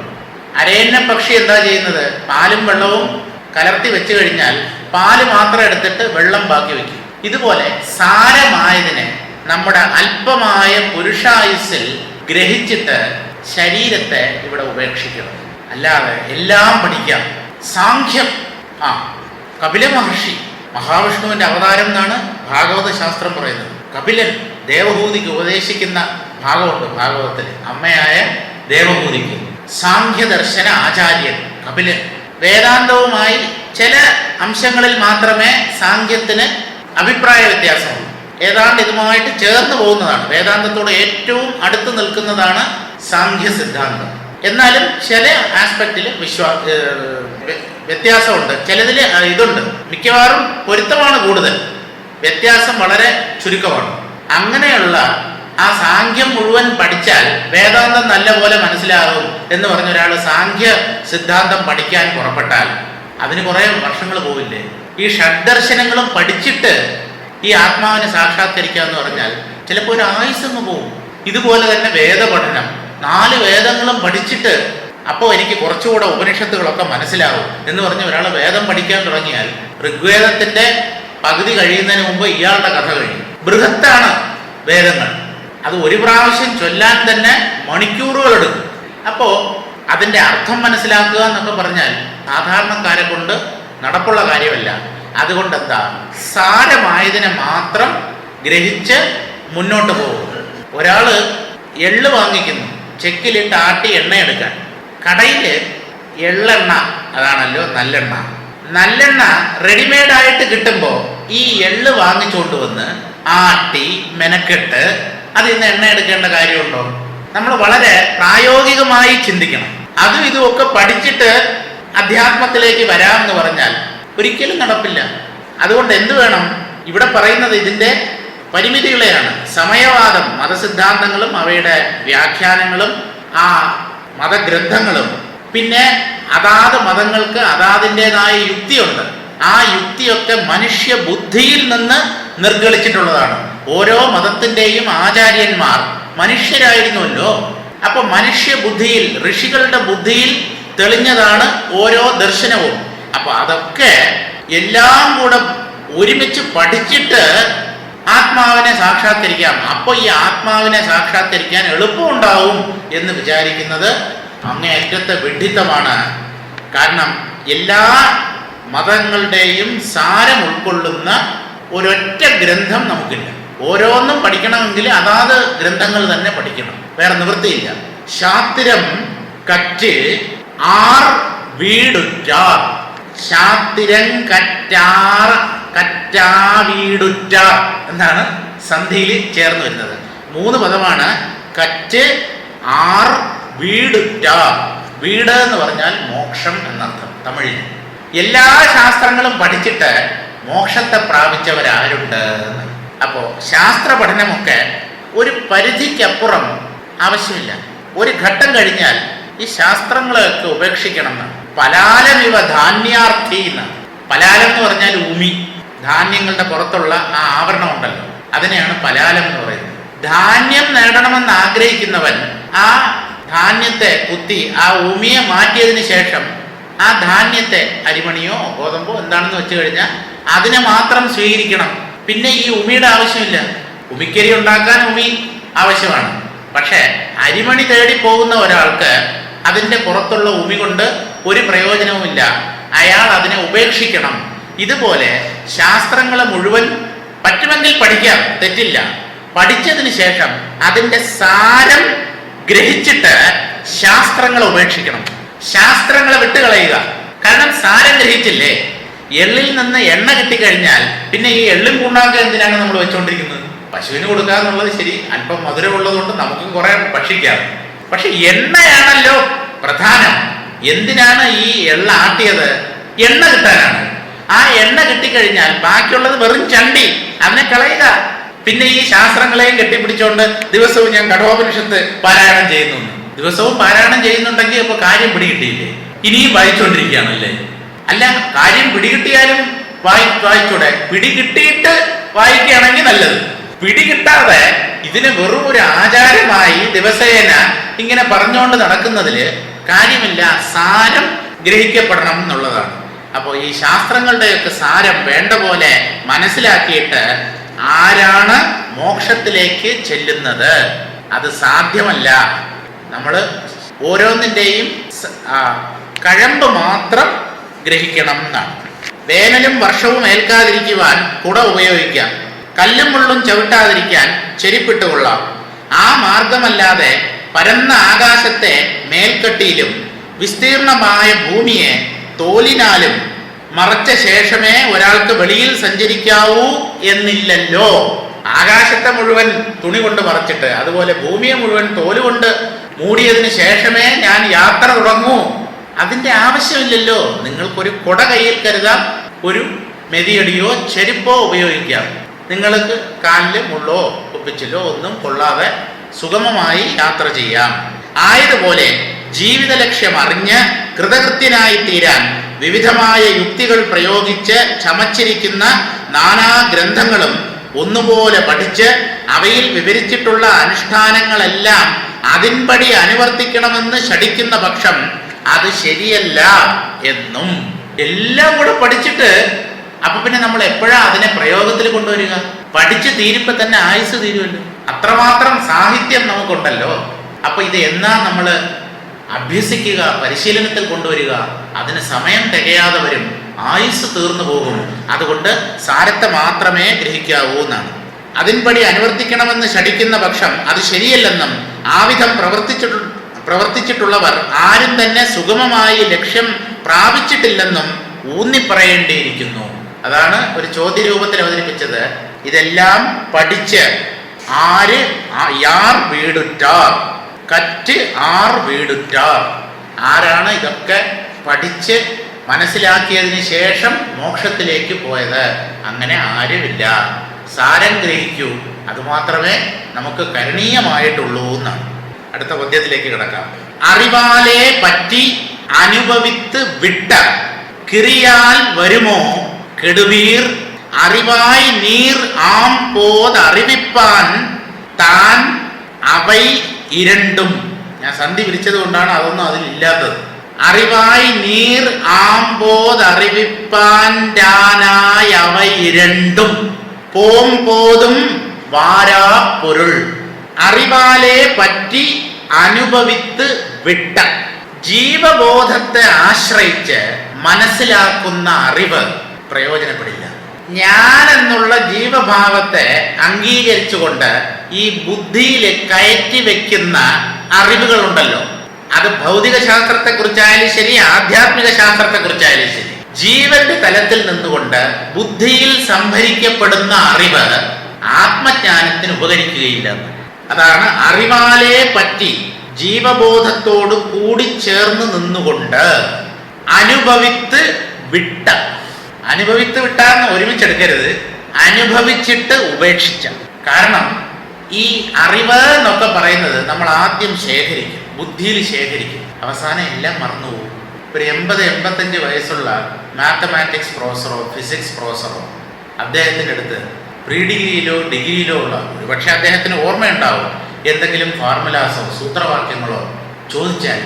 അരയന്ന പക്ഷി എന്താ ചെയ്യുന്നത്? പാലും വെള്ളവും കലർത്തി വെച്ച് കഴിഞ്ഞാൽ പാല് മാത്രം എടുത്തിട്ട് വെള്ളം ബാക്കി വെക്കും. ഇതുപോലെ സാരമായതിനെ നമ്മുടെ അല്പമായ പുരുഷായുസ്സിൽ ഗ്രഹിച്ചിട്ട് ശരീരത്തെ ഇവിടെ ഉപേക്ഷിക്കണം. അല്ലാതെ എല്ലാം പഠിക്കാം. സാഖ്യം, കപില മഹർഷി മഹാവിഷ്ണുവിന്റെ അവതാരം എന്നാണ് ഭാഗവത ശാസ്ത്രം പറയുന്നത്. കപിലൻ ദേവഹൂതിക്ക് ഉപദേശിക്കുന്ന ഭാഗമുണ്ട് ഭാഗവതത്തിൽ. അമ്മയായ ദേവഹൂതിക്ക് സാഖ്യദർശന ആചാര്യൻ കപിലൻ. വേദാന്തവുമായി ചില അംശങ്ങളിൽ മാത്രമേ സാഖ്യത്തിന് അഭിപ്രായ വ്യത്യാസമുള്ളൂ. ഏതാണ്ട് ഇതുമായിട്ട് ചേർന്ന് പോകുന്നതാണ്. വേദാന്തത്തോട് ഏറ്റവും അടുത്ത് നിൽക്കുന്നതാണ് സാഖ്യ സിദ്ധാന്തം. എന്നാലും ചില ആസ്പെക്റ്റിൽ വ്യത്യാസമുണ്ട്. ചിലതിൽ ഇതുണ്ട്. മിക്കവാറും പൊരുത്തമാണ് കൂടുതൽ, വ്യത്യാസം വളരെ ചുരുക്കമാണ്. അങ്ങനെയുള്ള ആ സാഖ്യം മുഴുവൻ പഠിച്ചാൽ വേദാന്തം നല്ലപോലെ മനസ്സിലാകും എന്ന് പറഞ്ഞ ഒരാൾ സാഖ്യ സിദ്ധാന്തം പഠിക്കാൻ പുറപ്പെട്ടാൽ അതിന് കുറേ വർഷങ്ങൾ പോവില്ലേ? ഈ ഷഡ്ദർശനങ്ങളും പഠിച്ചിട്ട് ഈ ആത്മാവിനെ സാക്ഷാത്കരിക്കുക എന്ന് പറഞ്ഞാൽ ചിലപ്പോൾ ഒരു ആയുസ്സങ്ങ് പോവും. ഇതുപോലെ തന്നെ വേദപഠനം, 4 വേദങ്ങളും പഠിച്ചിട്ട് അപ്പോൾ എനിക്ക് കുറച്ചുകൂടെ ഉപനിഷത്തുകളൊക്കെ മനസ്സിലാവും എന്ന് പറഞ്ഞ് ഒരാൾ വേദം പഠിക്കാൻ തുടങ്ങിയാൽ ഋഗ്വേദത്തിന്റെ പകുതി കഴിയുന്നതിന് മുമ്പ് ഇയാളുടെ കഥ കഴിയും. ബൃഹത്താണ് വേദങ്ങൾ, അത് ഒരു പ്രാവശ്യം ചൊല്ലാൻ തന്നെ മണിക്കൂറുകൾ എടുക്കും. അപ്പോൾ അതിൻ്റെ അർത്ഥം മനസ്സിലാക്കുക എന്നൊക്കെ പറഞ്ഞാൽ സാധാരണക്കാരെ കൊണ്ട് നടപ്പുള്ള കാര്യമല്ല. അതുകൊണ്ട് എന്താ, സാരമായതിനെ മാത്രം ഗ്രഹിച്ച് മുന്നോട്ട് പോകും. ഒരാൾ എള്ള് വാങ്ങിക്കുന്നു, ചെക്കിലിട്ട് ആട്ടി എണ്ണ എടുക്കാൻ. കടയിൽ എള്ളെണ്ണ, അതാണല്ലോ നല്ലെണ്ണ. നല്ലെണ്ണ റെഡിമെയ്ഡായിട്ട് കിട്ടുമ്പോൾ ഈ എള്ള് വാങ്ങിച്ചുകൊണ്ട് വന്ന് ആട്ടി മെനക്കെട്ട് അതിൽ നിന്ന് എണ്ണ എടുക്കേണ്ട കാര്യമുണ്ടോ? നമ്മൾ വളരെ പ്രായോഗികമായി ചിന്തിക്കണം. അതും ഇതുമൊക്കെ പഠിച്ചിട്ട് അധ്യാത്മത്തിലേക്ക് വരാമെന്ന് പറഞ്ഞാൽ ഒരിക്കലും നടപ്പില്ല. അതുകൊണ്ട് എന്ത് വേണം? ഇവിടെ പറയുന്നത് ഇതിൻ്റെ പരിമിതികളെയാണ്. സമയവാദം, മതസിദ്ധാന്തങ്ങളും അവയുടെ വ്യാഖ്യാനങ്ങളും ആ മതഗ്രന്ഥങ്ങളും, പിന്നെ അതാത് മതങ്ങൾക്ക് അതാതിൻ്റെതായ യുക്തിയുണ്ട്. ആ യുക്തിയൊക്കെ മനുഷ്യ ബുദ്ധിയിൽ നിന്ന് നിർഗളിച്ചിട്ടുള്ളതാണ്. ഓരോ മതത്തിൻ്റെയും ആചാര്യന്മാർ മനുഷ്യരായിരുന്നുവല്ലോ. അപ്പോൾ മനുഷ്യ ബുദ്ധിയിൽ, ഋഷികളുടെ ബുദ്ധിയിൽ തെളിഞ്ഞതാണ് ഓരോ ദർശനവും. അപ്പോൾ അതൊക്കെ എല്ലാം കൂടെ ഒരുമിച്ച് പഠിച്ചിട്ട് ആത്മാവിനെ സാക്ഷാത്കരിക്കാം. അപ്പോൾ ഈ ആത്മാവിനെ സാക്ഷാത്കരിക്കാൻ എളുപ്പമുണ്ടാവും എന്ന് വിചാരിക്കുന്നത് അങ്ങേയറ്റത്തെ വിഡ്ഢിത്തമാണ്. കാരണം എല്ലാ മതങ്ങളുടെയും സാരം ഉൾക്കൊള്ളുന്ന ഒരൊറ്റ ഗ്രന്ഥം നമുക്കില്ല. ഓരോന്നും പഠിക്കണമെങ്കിൽ അതാത് ഗ്രന്ഥങ്ങൾ തന്നെ പഠിക്കണം, വേറെ നിവൃത്തിയില്ല. ശാസ്ത്രം കറ്റ് ആർ വീടുറ്റാർ, ശാസ്ത്രം കറ്റാർ കറ്റാ വീടുറ്റാർ എന്നാണ് സന്ധിയിൽ ചേർന്ന് വരുന്നത്. 3 പദമാണ്. കറ്റ് ആർ വീടുറ്റാർ. വീട് എന്ന് പറഞ്ഞാൽ മോക്ഷം എന്നർത്ഥം തമിഴിൽ. എല്ലാ ശാസ്ത്രങ്ങളും പഠിച്ചിട്ട് മോക്ഷത്തെ പ്രാപിച്ചവരാരുണ്ട്? അപ്പോൾ ശാസ്ത്ര പഠനമൊക്കെ ഒരു പരിധിക്കപ്പുറം ആവശ്യമില്ല. ഒരു ഘട്ടം കഴിഞ്ഞാൽ ഈ ശാസ്ത്രങ്ങളെയൊക്കെ ഉപേക്ഷിക്കണം എന്നാണ്. പലാലമിവ ധാന്യാർത്ഥി എന്നാണ്. പലാലം എന്ന് പറഞ്ഞാൽ ഉമി, ധാന്യങ്ങളുടെ പുറത്തുള്ള ആ ആവരണം ഉണ്ടല്ലോ, അതിനെയാണ് പലാലം എന്ന് പറയുന്നത്. ധാന്യം നേടണമെന്ന് ആഗ്രഹിക്കുന്നവൻ ആ ധാന്യത്തെ കുത്തി ആ ഉമിയെ മാറ്റിയതിന് ശേഷം ആ ധാന്യത്തെ, അരിമണിയോ ഗോതമ്പോ എന്താണെന്ന് വെച്ച് കഴിഞ്ഞാൽ അതിനെ മാത്രം സ്വീകരിക്കണം. പിന്നെ ഈ ഉമിയുടെ ആവശ്യമില്ല. ഉമിക്കരി ഉണ്ടാക്കാൻ ഉമി ആവശ്യമാണ്. പക്ഷേ അരിമണി തേടി പോകുന്ന ഒരാൾക്ക് അതിൻ്റെ പുറത്തുള്ള ഉമി കൊണ്ട് ഒരു പ്രയോജനവുമില്ല. അയാൾ അതിനെ ഉപേക്ഷിക്കണം. ഇതുപോലെ ശാസ്ത്രങ്ങളെ മുഴുവൻ പറ്റുമെങ്കിൽ പഠിക്കാം, തെറ്റില്ല. പഠിച്ചതിന് ശേഷം അതിൻ്റെ സാരം ഗ്രഹിച്ചിട്ട് ശാസ്ത്രങ്ങളെ ഉപേക്ഷിക്കണം. ശാസ്ത്രങ്ങളെ വിട്ടുകളയുക. കാരണം സാരം ഗ്രഹിച്ചില്ലേ? എള്ളിൽ നിന്ന് എണ്ണ കിട്ടിക്കഴിഞ്ഞാൽ പിന്നെ ഈ എള്ളും പുണ്ണാക്ക എന്തിനാണ് നമ്മൾ വെച്ചുകൊണ്ടിരിക്കുന്നത്? പശുവിന് കൊടുക്കുക എന്നുള്ളത് ശരി, അല്പം മധുരമുള്ളത് കൊണ്ട് നമുക്കും കുറെ ഭക്ഷിക്കാം. പക്ഷെ എണ്ണയാണല്ലോ പ്രധാനം. എന്തിനാണ് ഈ എള്ള ആട്ടിയത്? എണ്ണ കിട്ടാനാണ്. ആ എണ്ണ കിട്ടിക്കഴിഞ്ഞാൽ ബാക്കിയുള്ളത് വെറും ചണ്ടി, അതിനെ കളയുക. പിന്നെ ഈ ശാസ്ത്രങ്ങളെയും കെട്ടിപ്പിടിച്ചുകൊണ്ട് ദിവസവും ഞാൻ കഠോപനിഷത്ത് പാരായണം ചെയ്യുന്നു. ദിവസവും പാരായണം ചെയ്യുന്നുണ്ടെങ്കിൽ ഇപ്പൊ കാര്യം പിടികിട്ടിയില്ലേ? ഇനിയും വായിച്ചുകൊണ്ടിരിക്കുകയാണല്ലേ? അല്ല, കാര്യം പിടികിട്ടിയാലും വായിച്ചൂടെ? പിടികിട്ടിയിട്ട് വായിക്കുകയാണെങ്കിൽ നല്ലത്. പിടികിട്ടാതെ ഇതിന് വെറും ഒരു ആചാരമായി ദിവസേന ഇങ്ങനെ പറഞ്ഞുകൊണ്ട് നടക്കുന്നതില് കാര്യമില്ല. സാരം ഗ്രഹിക്കപ്പെടണം എന്നുള്ളതാണ്. അപ്പോൾ ഈ ശാസ്ത്രങ്ങളുടെയൊക്കെ സാരം വേണ്ട പോലെ മനസ്സിലാക്കിയിട്ട് ആരാണ് മോക്ഷത്തിലേക്ക് ചെല്ലുന്നത്? അത് സാധ്യമല്ല. നമ്മൾ ഓരോന്നിൻ്റെയും കഴമ്പ് മാത്രം ഗ്രഹിക്കണം എന്നാണ്. വേനലും വർഷവും ഏൽക്കാതിരിക്കുവാൻ കുട ഉപയോഗിക്കാം, കല്ലും മുള്ളും ചവിട്ടാതിരിക്കാൻ ചെരിപ്പിട്ട് കൊള്ളാം. ആ മാർഗമല്ലാതെ പരന്ന ആകാശത്തെ മേൽക്കെട്ടിയിലും വിസ്തീർണമായ ഭൂമിയെ തോലിനാലും മറച്ച ശേഷമേ ഒരാൾക്ക് വെളിയിൽ സഞ്ചരിക്കാവൂ എന്നില്ലല്ലോ. ആകാശത്തെ മുഴുവൻ തുണി കൊണ്ട് മറച്ചിട്ട് അതുപോലെ ഭൂമിയെ മുഴുവൻ തോലുകൊണ്ട് മൂടിയതിന് ശേഷമേ ഞാൻ യാത്ര തുടങ്ങൂ. അതിൻ്റെ ആവശ്യമില്ലല്ലോ. നിങ്ങൾക്കൊരു കുട കയ്യിൽ കരുതാം, ഒരു മെതിയടിയോ ചെരുപ്പോ ഉപയോഗിക്കാം. നിങ്ങൾക്ക് കാലില് മുള്ളോ കുപ്പിച്ചിലോ ഒന്നും കൊള്ളാതെ സുഗമമായി യാത്ര ചെയ്യാം. ആയതുപോലെ ജീവിത ലക്ഷ്യം അറിഞ്ഞ് കൃതകൃത്യനായി തീരാൻ വിവിധമായ യുക്തികൾ പ്രയോഗിച്ച് ചമച്ചിരിക്കുന്ന നാനാ ഗ്രന്ഥങ്ങളും ഒന്നുപോലെ പഠിച്ച് അവയിൽ വിവരിച്ചിട്ടുള്ള അനുഷ്ഠാനങ്ങളെല്ലാം അതിൻപടി അനുവർത്തിക്കണമെന്ന് ശഠിക്കുന്ന പക്ഷം അത് ശരിയല്ല എന്നും. എല്ലാം കൂടെ പഠിച്ചിട്ട് അപ്പൊ പിന്നെ നമ്മൾ എപ്പോഴാ അതിനെ പ്രയോഗത്തിൽ കൊണ്ടുവരിക? പഠിച്ചു തീരുമ്പോ തന്നെ ആയുസ് തീരുമല്ലോ. അത്രമാത്രം സാഹിത്യം നമുക്കുണ്ടല്ലോ. അപ്പൊ ഇത് എന്നാ നമ്മൾ അഭ്യസിക്കുക, പരിശീലനത്തിൽ കൊണ്ടുവരിക? അതിന് സമയം തികയാതെ വരും, ആയുസ് തീർന്നു പോകും. അതുകൊണ്ട് സാരത്തെ മാത്രമേ ഗ്രഹിക്കാവൂ എന്നാണ്. അതിൻപടി അനുവർത്തിക്കണമെന്ന് ശഠിക്കുന്ന പക്ഷം അത് ശരിയല്ലെന്നും ആവിധം പ്രവർത്തിച്ചിട്ടുള്ളവർ ആരും തന്നെ സുഗമമായി ലക്ഷ്യം പ്രാപിച്ചിട്ടില്ലെന്നും ഊന്നിപ്പറയേണ്ടിയിരിക്കുന്നു. അതാണ് ഒരു ചോദ്യരൂപത്തിൽ അവതരിപ്പിച്ചത്. ഇതെല്ലാം പഠിച്ച് യാർ വീടുറ്റാർ, കറ്റ് ആർ വീടുറ്റാർ. ആരാണ് ഇതൊക്കെ പഠിച്ച് മനസ്സിലാക്കിയതിന് ശേഷം മോക്ഷത്തിലേക്ക് പോയത്? അങ്ങനെ ആരുമില്ല. സാരം ഗ്രഹിക്കൂ, അതുമാത്രമേ നമുക്ക് കരണീയമായിട്ടുള്ളൂ എന്നാണ്. അടുത്ത പദ്യത്തിലേക്ക് കിടക്കാം. അറിവാലെ പറ്റി അനുഭവിത്ത് വിട്ട കിറിയാൽ വരുമോ കെടുവീർ, അറിവായി നീർ ആം പോതറിവിപ്പാൻ താൻ അവൈ ഇരണ്ടും. ഞാൻ സന്ധി വിരിച്ചത് കൊണ്ടാണ് അതൊന്നും അതിലില്ലാത്തത്. അറിവായി നീർ ആമ്പോതറിവിപ്പാൻ ാനായി അവ ഇരണ്ടും പോതും വാരാ പൊരുൾ. അറിവാലെ പറ്റി അനുഭവിത്ത് വിട്ട, ജീവബോധത്തെ ആശ്രയിച്ച് മനസ്സിലാക്കുന്ന അറിവ് പ്രയോജനപ്പെടില്ല. ഞാൻ എന്നുള്ള ജീവഭാവത്തെ അംഗീകരിച്ചുകൊണ്ട് ഈ ബുദ്ധിയിൽ കയറ്റി വെക്കുന്ന അറിവുകളുണ്ടല്ലോ, അത് ഭൗതിക ശാസ്ത്രത്തെ കുറിച്ചായാലും ശരി, ആധ്യാത്മിക ശാസ്ത്രത്തെ കുറിച്ചായാലും ശരി, ജീവന്റെ തലത്തിൽ നിന്നുകൊണ്ട് ബുദ്ധിയിൽ സംഭരിക്കപ്പെടുന്ന അറിവ് ആത്മജ്ഞാനത്തിന് ഉപകരിക്കുകയില്ല. അതാണ് അറിവാലെ പറ്റി ജീവബോധത്തോട് കൂടി ചേർന്ന് നിന്നുകൊണ്ട് അനുഭവിത്ത് വിട്ട. അനുഭവിത്ത് വിട്ടാന്ന് ഒരുമിച്ചെടുക്കരുത്, അനുഭവിച്ചിട്ട് ഉപേക്ഷിച്ച. കാരണം ഈ അറിവ് എന്നൊക്കെ പറയുന്നത് നമ്മൾ ആദ്യം ശേഖരിക്കും, ബുദ്ധിയിൽ ശേഖരിക്കും, അവസാനം എല്ലാം മറന്നുപോകും. ഒരു 80-85 വയസ്സുള്ള മാത്തമാറ്റിക്സ് പ്രൊഫസറോ ഫിസിക്സ് പ്രൊഫസറോ അദ്ദേഹത്തിൻ്റെ അടുത്ത് പ്രീ ഡിഗ്രിയിലോ ഡിഗ്രിയിലോ ഉള്ള ഒരുപക്ഷെ അദ്ദേഹത്തിന് ഓർമ്മയുണ്ടാവും എന്തെങ്കിലും ഫോർമുലാസോ സൂത്രവാക്യങ്ങളോ ചോദിച്ചാൽ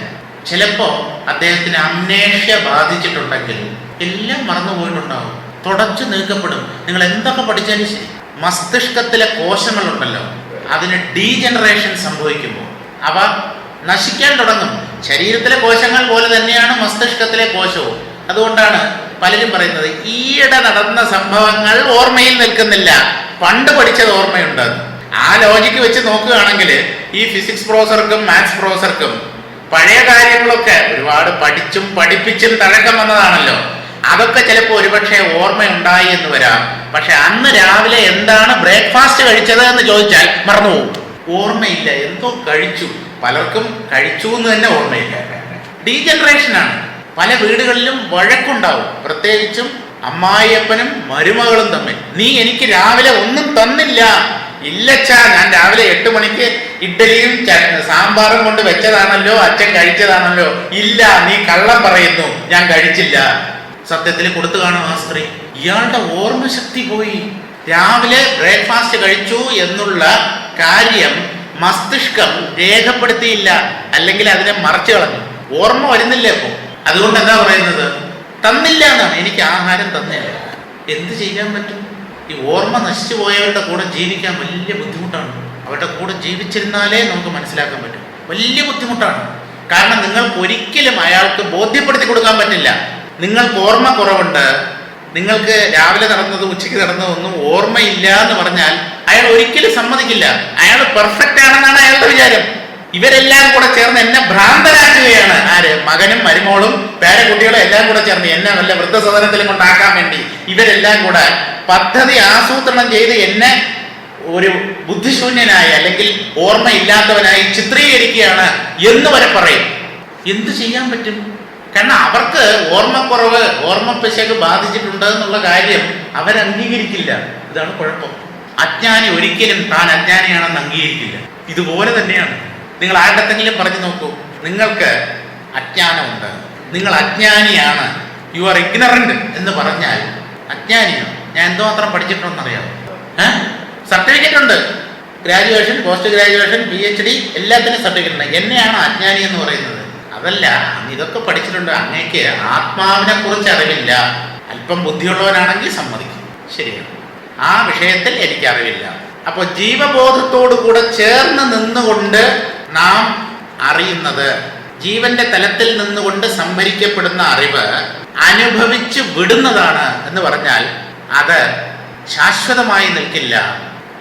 ചിലപ്പോൾ അദ്ദേഹത്തിന് അമ്നേഷ്യ ബാധിച്ചിട്ടുണ്ടെങ്കിൽ എല്ലാം മറന്നുപോയിട്ടുണ്ടാവും, തുടച്ചു നീക്കപ്പെടും. നിങ്ങൾ എന്തൊക്കെ പഠിച്ചാലും ശരി, മസ്തിഷ്കത്തിലെ കോശങ്ങളുണ്ടല്ലോ, അതിന് ഡീജനറേഷൻ സംഭവിക്കുമ്പോൾ അവ നശിക്കാൻ തുടങ്ങും. ശരീരത്തിലെ കോശങ്ങൾ പോലെ തന്നെയാണ് മസ്തിഷ്കത്തിലെ കോശവും. അതുകൊണ്ടാണ് പലരും പറയുന്നത് ഈയിടെ നടന്ന സംഭവങ്ങൾ ഓർമ്മയിൽ നിൽക്കുന്നില്ല, പണ്ട് പഠിച്ചത് ഓർമ്മയുണ്ട്. ആ ലോജിക്ക് വെച്ച് നോക്കുകയാണെങ്കിൽ ഈ ഫിസിക്സ് പ്രൊഫസർക്കും മാത്സ് പ്രൊഫസർക്കും പഴയ കാര്യങ്ങളൊക്കെ ഒരുപാട് പഠിച്ചും പഠിപ്പിച്ചും തഴക്കം വന്നതാണല്ലോ, അതൊക്കെ ചിലപ്പോൾ ഒരുപക്ഷെ ഓർമ്മയുണ്ടായി എന്ന് വരാം. പക്ഷെ അന്ന് രാവിലെ എന്താണ് ബ്രേക്ക്ഫാസ്റ്റ് കഴിച്ചത് എന്ന് ചോദിച്ചാൽ മറന്നുപോകും, ഓർമ്മയില്ല. എന്തോ കഴിച്ചു, പലർക്കും കഴിച്ചു എന്ന് തന്നെ ഓർമ്മയില്ല. ഡീജനറേഷനാണ്. പല വീടുകളിലും വഴക്കുണ്ടാവും, പ്രത്യേകിച്ചും അമ്മായിയപ്പനും മരുമകളും തമ്മിൽ. നീ എനിക്ക് രാവിലെ ഒന്നും തന്നില്ല. ഇല്ലച്ചാ, ഞാൻ രാവിലെ 8 മണിക്ക് ഇഡ്ഡലിയും സാമ്പാറും കൊണ്ട് വെച്ചതാണല്ലോ, അച്ഛൻ കഴിച്ചതാണല്ലോ. ഇല്ല, നീ കള്ളം പറയുന്നു, ഞാൻ കഴിച്ചില്ല. സത്യത്തിൽ കൊടുത്തു കാണും ആ സ്ത്രീ. ഇയാളുടെ ഓർമ്മശക്തി പോയി. രാവിലെ ബ്രേക്ക്ഫാസ്റ്റ് കഴിച്ചു എന്നുള്ള കാര്യം മസ്തിഷ്കം രേഖപ്പെടുത്തിയില്ല, അല്ലെങ്കിൽ അതിനെ മറച്ചു കളഞ്ഞു. ഓർമ്മ വരുന്നില്ല ഇപ്പോൾ. അതുകൊണ്ട് എന്താ പറയുന്നത്? തന്നില്ല എന്നാണ്. എനിക്ക് ആഹാരം തന്നില്ല. എന്ത് ചെയ്യാൻ പറ്റും? ഈ ഓർമ്മ നശിച്ചു പോയവരുടെ കൂടെ ജീവിക്കാൻ വലിയ ബുദ്ധിമുട്ടാണ്. അവരുടെ കൂടെ ജീവിച്ചിരുന്നാലേ നമുക്ക് മനസ്സിലാക്കാൻ പറ്റും. വലിയ ബുദ്ധിമുട്ടാണ്. കാരണം നിങ്ങൾക്ക് ഒരിക്കലും അയാൾക്ക് ബോധ്യപ്പെടുത്തി കൊടുക്കാൻ പറ്റില്ല. നിങ്ങൾക്ക് ഓർമ്മ കുറവുണ്ട്, നിങ്ങൾക്ക് രാവിലെ നടന്നത് ഉച്ചയ്ക്ക് നടന്നതൊന്നും ഓർമ്മയില്ല എന്ന് പറഞ്ഞാൽ അയാൾ ഒരിക്കലും സമ്മതിക്കില്ല. അയാൾ പെർഫെക്റ്റ് ആണെന്നാണ് അയാളുടെ വിചാരം. ഇവരെല്ലാം കൂടെ ചേർന്ന് എന്നെ ഭ്രാന്തരാക്കുകയാണ്. ആര്? മകനും മരുമോളും പേരക്കുട്ടികളും എല്ലാം കൂടെ ചേർന്ന് എന്നെ വല്ല വൃദ്ധസദനത്തിലും കൊണ്ടാക്കാൻ വേണ്ടി ഇവരെല്ലാം കൂടെ പദ്ധതി ആസൂത്രണം ചെയ്ത് എന്നെ ഒരു ബുദ്ധിശൂന്യനായി അല്ലെങ്കിൽ ഓർമ്മയില്ലാത്തവനായി ചിത്രീകരിക്കുകയാണ് എന്ന് വരെ പറയും. എന്ത് ചെയ്യാൻ പറ്റും? കാരണം അവർക്ക് ഓർമ്മക്കുറവ്, ഓർമ്മപ്പിശക് ബാധിച്ചിട്ടുണ്ട് എന്നുള്ള കാര്യം അവരംഗീകരിക്കില്ല. ഇതാണ് കുഴപ്പം. അജ്ഞാനി ഒരിക്കലും താൻ അജ്ഞാനിയാണെന്ന് അംഗീകരിക്കില്ല. ഇതുപോലെ തന്നെയാണ്. നിങ്ങൾ ആരുടെത്തെങ്കിലും പറഞ്ഞു നോക്കൂ, നിങ്ങൾക്ക് അജ്ഞാനമുണ്ട്, നിങ്ങൾ അജ്ഞാനിയാണ്, യു ആർ ഇഗ്നറന്റ് എന്ന് പറഞ്ഞാൽ അജ്ഞാനിയാണ്. ഞാൻ എന്തുമാത്രം പഠിച്ചിട്ടുണ്ടെന്നറിയാമോ? സർട്ടിഫിക്കറ്റ് ഉണ്ട്, ഗ്രാജുവേഷൻ, പോസ്റ്റ് ഗ്രാജുവേഷൻ, PhD എല്ലാത്തിനും സർട്ടിഫിക്കറ്റ് ഉണ്ട്. എന്നെയാണ് അജ്ഞാനി എന്ന് പറയുന്നത്? അതല്ല, ഇതൊക്കെ പഠിച്ചിട്ടുണ്ട്. അങ്ങേക്ക് ആത്മാവിനെ കുറിച്ച് അറിവില്ല. അല്പം ബുദ്ധിയുള്ളവനാണെങ്കിൽ സമ്മതിക്കും, ശരിയാണ്, ആ വിഷയത്തിൽ എനിക്ക് അറിവില്ല. അപ്പൊ ജീവബോധത്തോടു കൂടെ ചേർന്ന് നിന്നുകൊണ്ട് നാം അറിയുന്നത്, ജീവന്റെ തലത്തിൽ നിന്നുകൊണ്ട് സംഭരിക്കപ്പെടുന്ന അറിവ് അനുഭവിച്ചു വിടുന്നതാണ് എന്ന് പറഞ്ഞാൽ അത് ശാശ്വതമായി നിൽക്കില്ല,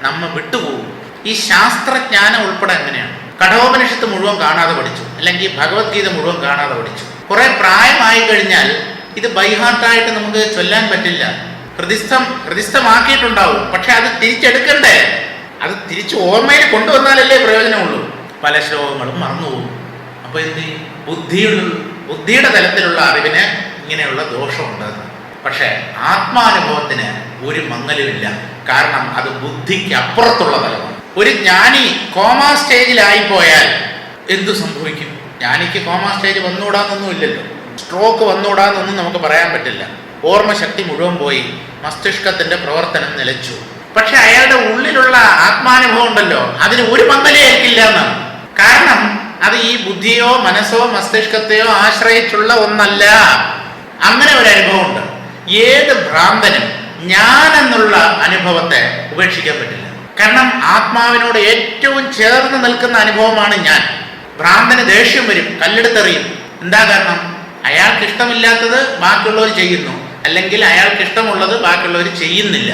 നമ്മ വിട്ടുപോകും. ഈ ശാസ്ത്രജ്ഞാനം ഉൾപ്പെടെ എങ്ങനെയാണ്? കഠോപനിഷത്ത് മുഴുവൻ കാണാതെ പഠിച്ചു, അല്ലെങ്കിൽ ഭഗവത്ഗീത മുഴുവൻ കാണാതെ പഠിച്ചു. കുറെ പ്രായമായി കഴിഞ്ഞാൽ ഇത് ബൈഹാർട്ടായിട്ട് നമുക്ക് ചൊല്ലാൻ പറ്റില്ല. ഹൃദിസ്ഥമാക്കിയിട്ടുണ്ടാവും, പക്ഷെ അത് തിരിച്ചെടുക്കണ്ടേ? അത് തിരിച്ച് ഓർമ്മയിൽ കൊണ്ടുവന്നാലല്ലേ പ്രയോജനമുള്ളൂ. പല ശ്ലോകങ്ങളും മറന്നുപോകും. അപ്പൊ എന്ത് ചെയ്യും? ബുദ്ധിയുടെ തലത്തിലുള്ള അറിവിന് ഇങ്ങനെയുള്ള ദോഷമുണ്ട്. പക്ഷെ ആത്മാനുഭവത്തിന് ഒരു മങ്ങലുമില്ല, കാരണം അത് ബുദ്ധിക്ക് അപ്പുറത്തുള്ള തലമാണ്. ഒരു ജ്ഞാനി കോമാ സ്റ്റേജിലായിപ്പോയാൽ എന്തു സംഭവിക്കും? ജ്ഞാനിക്ക് കോമാ സ്റ്റേജ് വന്നുകൂടാന്നൊന്നുമില്ലല്ലോ, സ്ട്രോക്ക് വന്നുകൂടാന്നൊന്നും നമുക്ക് പറയാൻ പറ്റില്ല. ഓർമ്മശക്തി മുഴുവൻ പോയി, മസ്തിഷ്കത്തിന്റെ പ്രവർത്തനം നിലച്ചു. പക്ഷെ അയാളുടെ ഉള്ളിലുള്ള ആത്മാനുഭവം ഉണ്ടല്ലോ, അതിന് ഒരു മങ്ങലേ ഏൽക്കില്ല എന്നാണ്. കാരണം അത് ഈ ബുദ്ധിയോ മനസ്സോ മസ്തിഷ്കത്തെയോ ആശ്രയിച്ചുള്ള ഒന്നല്ല. അങ്ങനെ ഒരു അനുഭവമുണ്ട്. ഏത് ഭ്രാന്തനും ഞാൻ എന്നുള്ള അനുഭവത്തെ ഉപേക്ഷിക്കാൻ പറ്റില്ല. കാരണം ആത്മാവിനോട് ഏറ്റവും ചേർന്ന് നിൽക്കുന്ന അനുഭവമാണ് ഞാൻ. ഭ്രാന്തന് ദേഷ്യം വരും, കല്ലെടുത്തെറിയും. എന്താ കാരണം? അയാൾക്ക് ഇഷ്ടമില്ലാത്തത് ബാക്കിയുള്ളവർ ചെയ്യുന്നു, അല്ലെങ്കിൽ അയാൾക്ക് ഇഷ്ടമുള്ളത് ബാക്കിയുള്ളവർ ചെയ്യുന്നില്ല.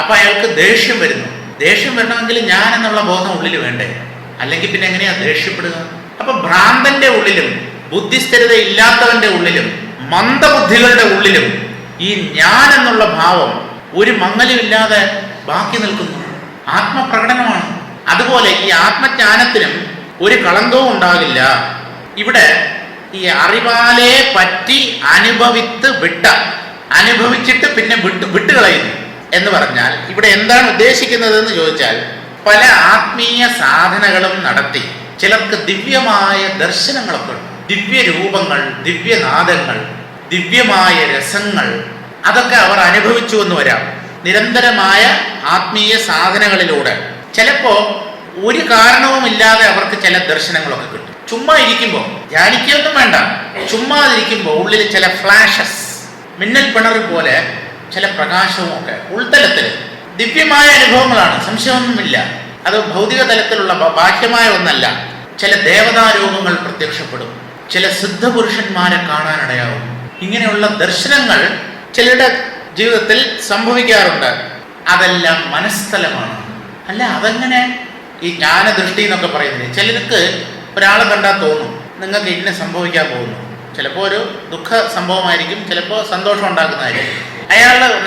അപ്പൊ അയാൾക്ക് ദേഷ്യം വരുന്നു. ദേഷ്യം വരണമെങ്കിൽ ഞാൻ എന്നുള്ള ബോധം ഉള്ളിൽ വേണ്ടേ? അല്ലെങ്കിൽ പിന്നെ എങ്ങനെയാ ദേഷ്യപ്പെടുക? അപ്പൊ ഭ്രാന്തന്റെ ഉള്ളിലും ബുദ്ധിസ്ഥിരത ഇല്ലാത്തവന്റെ ഉള്ളിലും മന്ദബുദ്ധികളുടെ ഉള്ളിലും ഈ ഞാൻ എന്നുള്ള ഭാവം ഒരു മങ്ങലുമില്ലാതെ ബാക്കി നിൽക്കുന്നു. ആത്മപ്രകടനമാണ്. അതുപോലെ ഈ ആത്മജ്ഞാനത്തിനും ഒരു കളങ്കവും ഉണ്ടാകില്ല. ഇവിടെ ഈ അറിവാലെ പറ്റി അനുഭവിച്ചിട്ട് പിന്നെ വിട്ടുകളയുന്നു എന്ന് പറഞ്ഞാൽ ഇവിടെ എന്താണ് ഉദ്ദേശിക്കുന്നത് എന്ന് ചോദിച്ചാൽ, പല ആത്മീയ സാധനകളും നടത്തി ചിലർക്ക് ദിവ്യമായ ദർശനങ്ങളൊക്കെ ഉണ്ട്. ദിവ്യ രൂപങ്ങൾ, ദിവ്യനാദങ്ങൾ, ദിവ്യമായ രസങ്ങൾ, അതൊക്കെ അവർ അനുഭവിച്ചു എന്ന് വരാം. നിരന്തരമായ ആത്മീയ സാധനങ്ങളിലൂടെ ചിലപ്പോ ഒരു കാരണവുമില്ലാതെ അവർക്ക് ചില ദർശനങ്ങളൊക്കെ കിട്ടും. ചുമ്മാ ഇരിക്കുമ്പോൾ, ധ്യാനിക്കൊന്നും വേണ്ട, ചുമ്മാതിരിക്കുമ്പോൾ ഉള്ളിൽ ചില ഫ്ലാഷസ്, മിന്നൽ പിണറ് പോലെ ചില പ്രകാശവും ഒക്കെ ഉൾത്തലത്തിൽ ദിവ്യമായ അനുഭവങ്ങളാണ്, സംശയമൊന്നുമില്ല. അത് ഭൗതിക തലത്തിലുള്ള ബാഹ്യമായ ഒന്നല്ല. ചില ദേവതാരൂപങ്ങൾ പ്രത്യക്ഷപ്പെടും, ചില സിദ്ധപുരുഷന്മാരെ കാണാനിടയാവും. ഇങ്ങനെയുള്ള ദർശനങ്ങൾ ചിലരുടെ ജീവിതത്തിൽ സംഭവിക്കാറുണ്ട്. അതെല്ലാം മനസ്തലമാണ്. അല്ല, അതെങ്ങനെ ഈ ജ്ഞാനദൃഷ്ടി എന്നൊക്കെ പറയുന്നത്? ചിലർക്ക് ഒരാളെ കണ്ടാൽ തോന്നും നിങ്ങൾക്ക് ഇങ്ങനെ സംഭവിക്കാൻ പോകുന്നു. ചിലപ്പോൾ ഒരു ദുഃഖ സംഭവമായിരിക്കും, ചിലപ്പോൾ സന്തോഷം ഉണ്ടാക്കുന്നതായിരിക്കും.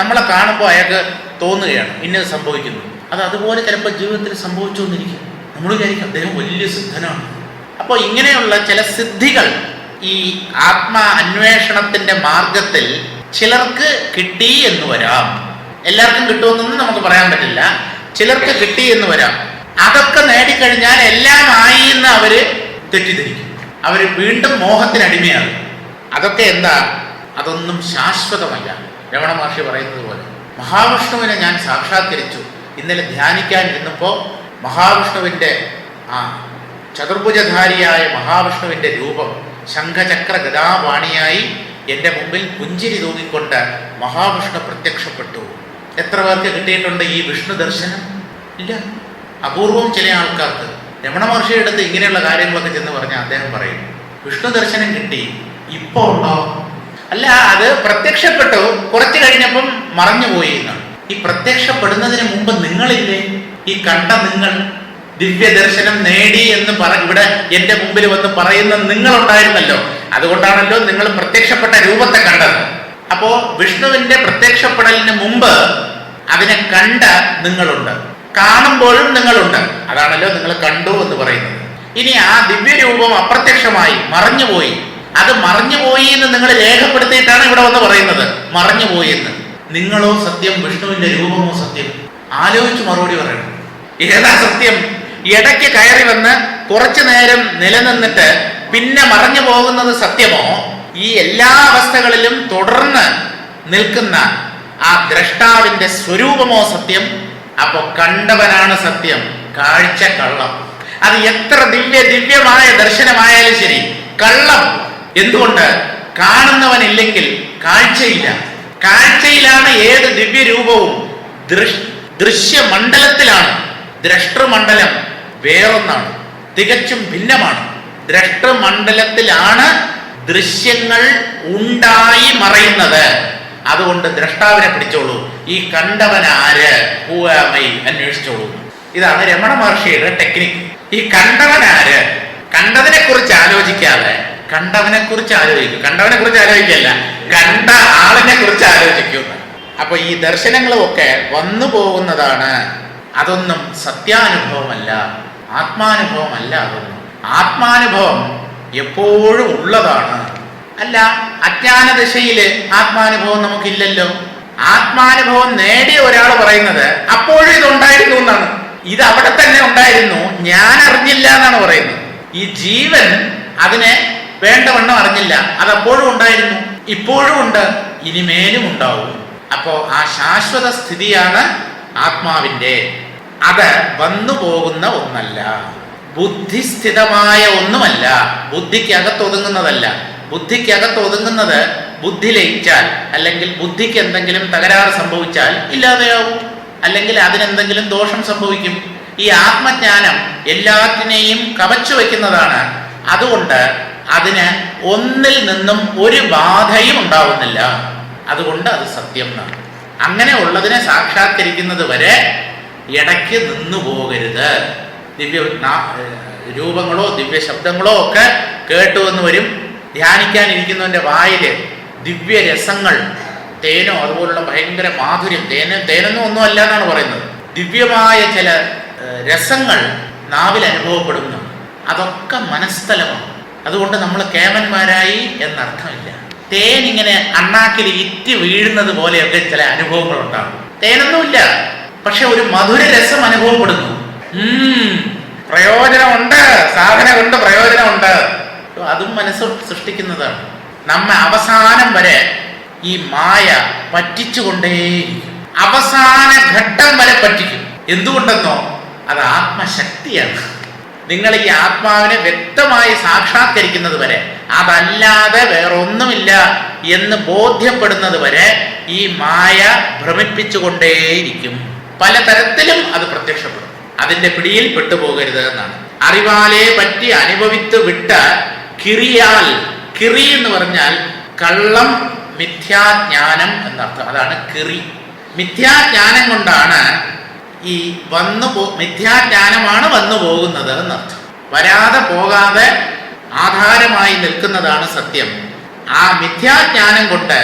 നമ്മളെ കാണുമ്പോൾ അയാൾക്ക് തോന്നുകയാണ് ഇന്നത് സംഭവിക്കുന്നു. അതുപോലെ ചിലപ്പോൾ ജീവിതത്തിൽ സംഭവിച്ചു വന്നിരിക്കും. നമ്മൾ വിചാരിക്കും അദ്ദേഹം വലിയ സിദ്ധനാണ്. അപ്പോൾ ഇങ്ങനെയുള്ള ചില സിദ്ധികൾ ഈ ആത്മാ അന്വേഷണത്തിന്റെ മാർഗത്തിൽ ചിലർക്ക് കിട്ടി എന്ന് വരാം. എല്ലാവർക്കും കിട്ടുമെന്നൊന്നും നമുക്ക് പറയാൻ പറ്റില്ല. ചിലർക്ക് കിട്ടി എന്ന് വരാം. അതൊക്കെ നേടിക്കഴിഞ്ഞാൽ എല്ലാം ആയി എന്ന് അവര് തെറ്റിദ്ധരിക്കും. അവര് വീണ്ടും മോഹത്തിനടിമയാകും. അതൊക്കെ എന്താ? അതൊന്നും ശാശ്വതമല്ല. രമണ മഹർഷി പറയുന്നത് പോലെ മഹാവിഷ്ണുവിനെ ഞാൻ സാക്ഷാത്കരിച്ചു. ഇന്നലെ ധ്യാനിക്കാൻ ഇരുന്നപ്പോൾ മഹാവിഷ്ണുവിൻ്റെ ചതുർഭുജധാരിയായ മഹാവിഷ്ണുവിൻ്റെ രൂപം ശംഖചക്ര ഗദാപാണിയായി എൻ്റെ മുമ്പിൽ പുഞ്ചിരി തൂങ്ങിക്കൊണ്ട് മഹാവിഷ്ണു പ്രത്യക്ഷപ്പെട്ടു. എത്ര പേർക്ക് കിട്ടിയിട്ടുണ്ട് ഈ വിഷ്ണു ദർശനം? ഇല്ല, അപൂർവം ചില ആൾക്കാർക്ക്. രമണ മഹർഷിയുടെ അടുത്ത് ഇങ്ങനെയുള്ള കാര്യങ്ങളൊക്കെ ചെന്ന് പറഞ്ഞാൽ അദ്ദേഹം പറയും വിഷ്ണു ദർശനം കിട്ടി, ഇപ്പൊ ഉണ്ടോ? അല്ല, അത് പ്രത്യക്ഷപ്പെട്ടു, കുറച്ച് കഴിഞ്ഞപ്പം മറഞ്ഞുപോയി എന്നാണ്. ഈ പ്രത്യക്ഷപ്പെടുന്നതിന് മുമ്പ് നിങ്ങളില്ലേ? ഈ കണ്ട നിങ്ങൾ ദിവ്യ ദർശനം നേടി എന്ന് ഇവിടെ എൻ്റെ മുമ്പിൽ വന്ന് പറയുന്ന നിങ്ങളുണ്ടായിരുന്നല്ലോ. അതുകൊണ്ടാണല്ലോ നിങ്ങൾ പ്രത്യക്ഷപ്പെട്ട രൂപത്തെ കണ്ടത്. അപ്പോ വിഷ്ണുവിന്റെ പ്രത്യക്ഷപ്പെടലിന് മുമ്പ് അതിനെ കണ്ട നിങ്ങളുണ്ട്, കാണുമ്പോഴും നിങ്ങളുണ്ട്. അതാണല്ലോ നിങ്ങൾ കണ്ടു എന്ന് പറയുന്നത്. ഇനി ആ ദിവ്യരൂപം അപ്രത്യക്ഷമായി, മറഞ്ഞുപോയി. അത് മറഞ്ഞുപോയി എന്ന് നിങ്ങൾ രേഖപ്പെടുത്തിയിട്ടാണ് ഇവിടെ വന്ന് പറയുന്നത് മറഞ്ഞുപോയി എന്ന്. നിങ്ങളോ സത്യം, വിഷ്ണുവിന്റെ രൂപമോ സത്യം? ആലോചിച്ച് മറുപടി പറയണം. ഏതാ സത്യം? ഇടയ്ക്ക് കയറി വന്ന് കുറച്ചു നേരം നിലനിന്നിട്ട് പിന്നെ മറഞ്ഞു പോകുന്നത് സത്യമോ, ഈ എല്ലാ അവസ്ഥകളിലും തുടർന്ന് നിൽക്കുന്ന ആ ദ്രഷ്ടാവിന്റെ സ്വരൂപമോ സത്യം? അപ്പൊ കണ്ടവനാണ് സത്യം, കാഴ്ച കള്ളം. അത് എത്ര ദിവ്യമായ ദർശനമായാലും ശരി, കള്ളം. എന്തുകൊണ്ട്? കാണുന്നവനില്ലെങ്കിൽ കാഴ്ചയില്ല. കാഴ്ചയിലാണ് ഏത് ദിവ്യരൂപവും. ദൃശ്യമണ്ഡലത്തിലാണ്. ദ്രഷ്ടൃമണ്ഡലം വേറൊന്നാണ്, തികച്ചും ഭിന്നമാണ്. ദ്രഷ്ടൃമണ്ഡലത്തിലാണ് ദൃശ്യങ്ങൾ ഉണ്ടായി മറയുന്നത്. അതുകൊണ്ട് ദ്രഷ്ടാവിനെ പിടിച്ചോളൂ. ഈ കണ്ടവനാര്, ഹൂവാമൈ, അന്വേഷിച്ചോളൂ. ഇതാണ് രമണ മഹർഷിയുടെ ടെക്നിക്ക്. ഈ കണ്ടവനാര്, കണ്ടതിനെ കുറിച്ച് ആലോചിക്കാതെ കണ്ടവനെ കുറിച്ച് ആലോചിക്കും. കണ്ടവനെ കുറിച്ച് ആലോചിക്കല്ല, കണ്ട ആളിനെ കുറിച്ച് ആലോചിക്കും. അപ്പൊ ഈ ദർശനങ്ങളും ഒക്കെ വന്നു പോകുന്നതാണ്. അതൊന്നും സത്യാനുഭവമല്ല, ആത്മാനുഭവമല്ല. അതൊന്നും ആത്മാനുഭവം എപ്പോഴും ഉള്ളതാണ്. അല്ല, അജ്ഞാനദശയില് ആത്മാനുഭവം നമുക്കില്ലല്ലോ. ആത്മാനുഭവം നേടിയ ഒരാൾ പറയുന്നത് അപ്പോഴും ഇതുണ്ടായിരുന്നു എന്നാണ്. ഇത് അവിടെ തന്നെ ഉണ്ടായിരുന്നു, ഞാൻ അറിഞ്ഞില്ല എന്നാണ് പറയുന്നത്. ഈ ജീവൻ അതിനെ വേണ്ടവണ്ണം അറിഞ്ഞില്ല. അതപ്പോഴും ഉണ്ടായിരുന്നു, ഇപ്പോഴും ഉണ്ട്, ഇനിമേലും ഉണ്ടാവും. അപ്പോ ആ ശാശ്വത സ്ഥിതിയാണ് ആത്മാവിന്റെ. അത് വന്നു പോകുന്ന ഒന്നല്ല, ബുദ്ധിസ്ഥിതമായ ഒന്നുമല്ല, ബുദ്ധിക്കകത്തൊതുങ്ങുന്നതല്ല. ബുദ്ധിക്കകത്തൊതുങ്ങുന്നത് ബുദ്ധി ലയിച്ചാൽ, അല്ലെങ്കിൽ ബുദ്ധിക്ക് എന്തെങ്കിലും തകരാറ് സംഭവിച്ചാൽ ഇല്ലാതെയാവും, അല്ലെങ്കിൽ അതിനെന്തെങ്കിലും ദോഷം സംഭവിക്കും. ഈ ആത്മജ്ഞാനം എല്ലാത്തിനെയും കവച്ചു വയ്ക്കുന്നതാണ്. അതുകൊണ്ട് അതിന് ഒന്നിൽ നിന്നും ഒരു ബാധയും ഉണ്ടാവുന്നില്ല. അതുകൊണ്ട് അത് സത്യം എന്നാണ്. അങ്ങനെ ഉള്ളതിനെ സാക്ഷാത്കരിക്കുന്നത് വരെ ഇടയ്ക്ക് നിന്നു പോകരുത്. ദിവ്യ രൂപങ്ങളോ ദിവ്യ ശബ്ദങ്ങളോ ഒക്കെ കേട്ടു എന്ന് വരും. ധ്യാനിക്കാനിരിക്കുന്നവന്റെ വായില് ദിവ്യരസങ്ങൾ, തേനോ അതുപോലുള്ള ഭയങ്കര മാധുര്യം, തേനൊന്നും ഒന്നും അല്ല എന്നാണ് പറയുന്നത്. ദിവ്യമായ ചില രസങ്ങൾ നാവിൽ അനുഭവപ്പെടുന്നു. അതൊക്കെ മനസ്ഥലമാണ്. അതുകൊണ്ട് നമ്മൾ കേമന്മാരായി എന്നർത്ഥമില്ല. തേൻ ഇങ്ങനെ അണ്ണാക്കിൽ ഇറ്റി വീഴുന്നത് പോലെയൊക്കെ ചില അനുഭവങ്ങൾ ഉണ്ടാകും. തേനൊന്നുമില്ല, പക്ഷെ ഒരു മധുര രസം അനുഭവപ്പെടുന്നു. പ്രയോജനമുണ്ട്, സാധന കൊണ്ട് പ്രയോജനമുണ്ട്. അതും മനസ്സ് സൃഷ്ടിക്കുന്നതാണ്. നമ്മെ അവസാനം വരെ ഈ മായ പറ്റിച്ചുകൊണ്ടേയിരിക്കും. അവസാന ഘട്ടം വരെ പറ്റിക്കും. എന്തുകൊണ്ടെന്നോ, അത് ആത്മശക്തിയാണ്. നിങ്ങൾ ഈ ആത്മാവിനെ വ്യക്തമായി സാക്ഷാത്കരിക്കുന്നത് വരെ, അതല്ലാതെ വേറൊന്നുമില്ല എന്ന് ബോധ്യപ്പെടുന്നത് വരെ ഈ മായ ഭ്രമിപ്പിച്ചുകൊണ്ടേയിരിക്കും. പലതരത്തിലും അത് പ്രത്യക്ഷപ്പെടും. അതിന്റെ പിടിയിൽ പെട്ടുപോകരുത് എന്നാണ്. അറിവാലെ പറ്റി അനുഭവിത്ത് വിട്ട കിറിയാൽ, കിറി എന്ന് പറഞ്ഞാൽ കള്ളം, മിഥ്യാജ്ഞാനം എന്നർത്ഥം. അതാണ് കിറി. മിഥ്യാജ്ഞാനം കൊണ്ടാണ് ഈ മിഥ്യാജ്ഞാനമാണ് വന്നു പോകുന്നത് എന്നർത്ഥം. വരാതെ പോകാതെ ആധാരമായി നിൽക്കുന്നതാണ് സത്യം. ആ മിഥ്യാജ്ഞാനം കൊണ്ട്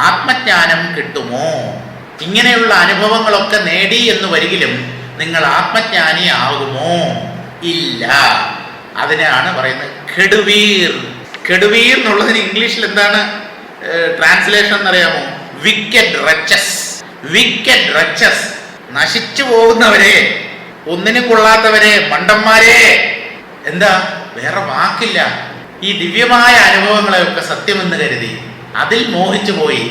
ആത്മജ്ഞാനം കിട്ടുമോ? ഇങ്ങനെയുള്ള അനുഭവങ്ങളൊക്കെ നേടി എന്ന് വരികിലും നിങ്ങൾ ആത്മജ്ഞാനി ആകുമോ? ഇല്ല. അതിനാണ് പറയുന്നത് കെടുവീർ. കെടുവീർ എന്നുള്ളതിന് ഇംഗ്ലീഷിൽ എന്താണ് ട്രാൻസ്ലേഷൻ എന്നറിയാമോ? വിക്കറ്റ് റച്ചസ്. വിക്കറ്റ് റച്ചസ്, നശിച്ചു പോകുന്നവരെ, ഒന്നിനും കൊള്ളാത്തവരെ, മണ്ടന്മാരെ. എന്താ, വേറെ വാക്കില്ല. ഈ ദിവ്യമായ അനുഭവങ്ങളെയൊക്കെ സത്യമെന്ന് കരുതി അതിൽ മോഹിച്ചു പോയി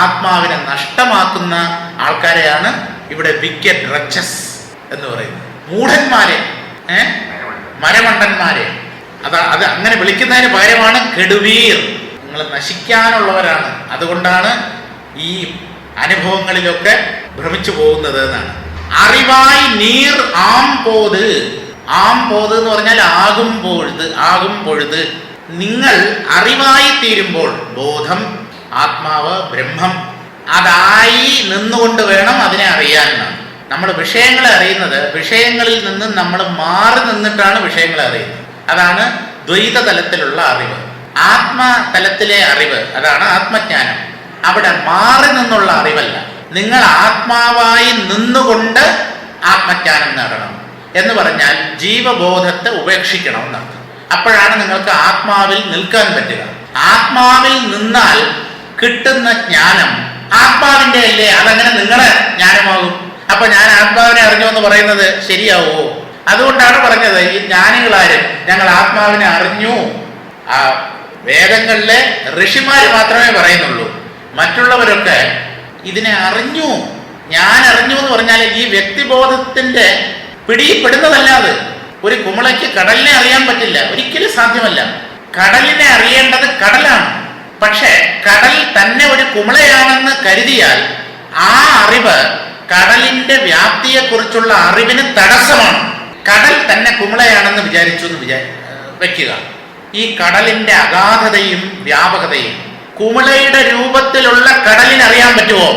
ആത്മാവിനെ നഷ്ടമാക്കുന്ന ആൾക്കാരെയാണ് ഇവിടെ വിക്കറ്റ് റച്ചസ് എന്ന് പറയുന്നത്. മൂഢന്മാരെ, മരമണ്ടന്മാരെ, അത് അങ്ങനെ വിളിക്കുന്നതിന് പകരമാണ് കെടുവീർ. നിങ്ങൾ നശിക്കാനുള്ളവരാണ്. അതുകൊണ്ടാണ് ഈ അനുഭവങ്ങളിലൊക്കെ ഭ്രമിച്ചു പോകുന്നത് എന്നാണ്. അറിവായി നീർ ആംപോത്. ആംപോത് എന്ന് പറഞ്ഞാൽ ആകും പൊഴുത്. നിങ്ങൾ അറിവായി തീരുമ്പോൾ, ബോധം, ആത്മാവ്, ബ്രഹ്മം, അതായി നിന്നുകൊണ്ട് വേണം അതിനെ അറിയാനാണ്. നമ്മൾ വിഷയങ്ങളെ അറിയുന്നത്, വിഷയങ്ങളിൽ നിന്ന് നമ്മൾ മാറി നിന്നിട്ടാണ് വിഷയങ്ങളെ അറിയുന്നത്. അതാണ് ദ്വൈത തലത്തിലുള്ള അറിവ്. ആത്മതലത്തിലെ അറിവ്, അതാണ് ആത്മജ്ഞാനം. അവിടെ മാറി നിന്നുള്ള അറിവല്ല. നിങ്ങൾ ആത്മാവായി നിന്നുകൊണ്ട് ആത്മജ്ഞാനം നേടണം എന്ന് പറഞ്ഞാൽ ജീവബോധത്തെ ഉപേക്ഷിക്കണം എന്നർത്ഥം. അപ്പോഴാണ് നിങ്ങൾക്ക് ആത്മാവിൽ നിൽക്കാൻ പറ്റുക. ആത്മാവിൽ നിന്നാൽ കിട്ടുന്ന ജ്ഞാനം ആത്മാവിന്റെ അല്ലേ, അതങ്ങനെ നിങ്ങളെ ജ്ഞാനമാകും. അപ്പൊ ഞാൻ ആത്മാവിനെ അറിഞ്ഞു എന്ന് പറയുന്നത് ശരിയാവോ? അതുകൊണ്ടാണ് പറഞ്ഞത് ഈ ജ്ഞാനികളാരും ഞങ്ങൾ ആത്മാവിനെ അറിഞ്ഞു. ആ വേദങ്ങളിലെ ഋഷിമാര് മാത്രമേ പറയുന്നുള്ളൂ. മറ്റുള്ളവരൊക്കെ ഇതിനെ അറിഞ്ഞു, ഞാൻ അറിഞ്ഞു എന്ന് പറഞ്ഞാൽ ഈ വ്യക്തിബോധത്തിന്റെ പിടിയിൽപ്പെടുന്നതല്ലാതെ ഒരു കുമിളയ്ക്ക് കടലിനെ അറിയാൻ പറ്റില്ല, ഒരിക്കലും സാധ്യമല്ല. കടലിനെ അറിയേണ്ടത് കടലാണ്. പക്ഷെ കടൽ തന്നെ ഒരു കുമിളയാണെന്ന് കരുതിയാൽ ആ അറിവ് കടലിന്റെ വ്യാപ്തിയെക്കുറിച്ചുള്ള അറിവിന് തടസ്സമാണ്. കടൽ തന്നെ കുമിളയാണെന്ന് വിചാരിച്ചു എന്ന് വെക്കുക. ഈ കടലിന്റെ അഗാധതയും വ്യാപകതയും കുമിളയുടെ രൂപത്തിലുള്ള കടലിന് അറിയാൻ പറ്റുമോ?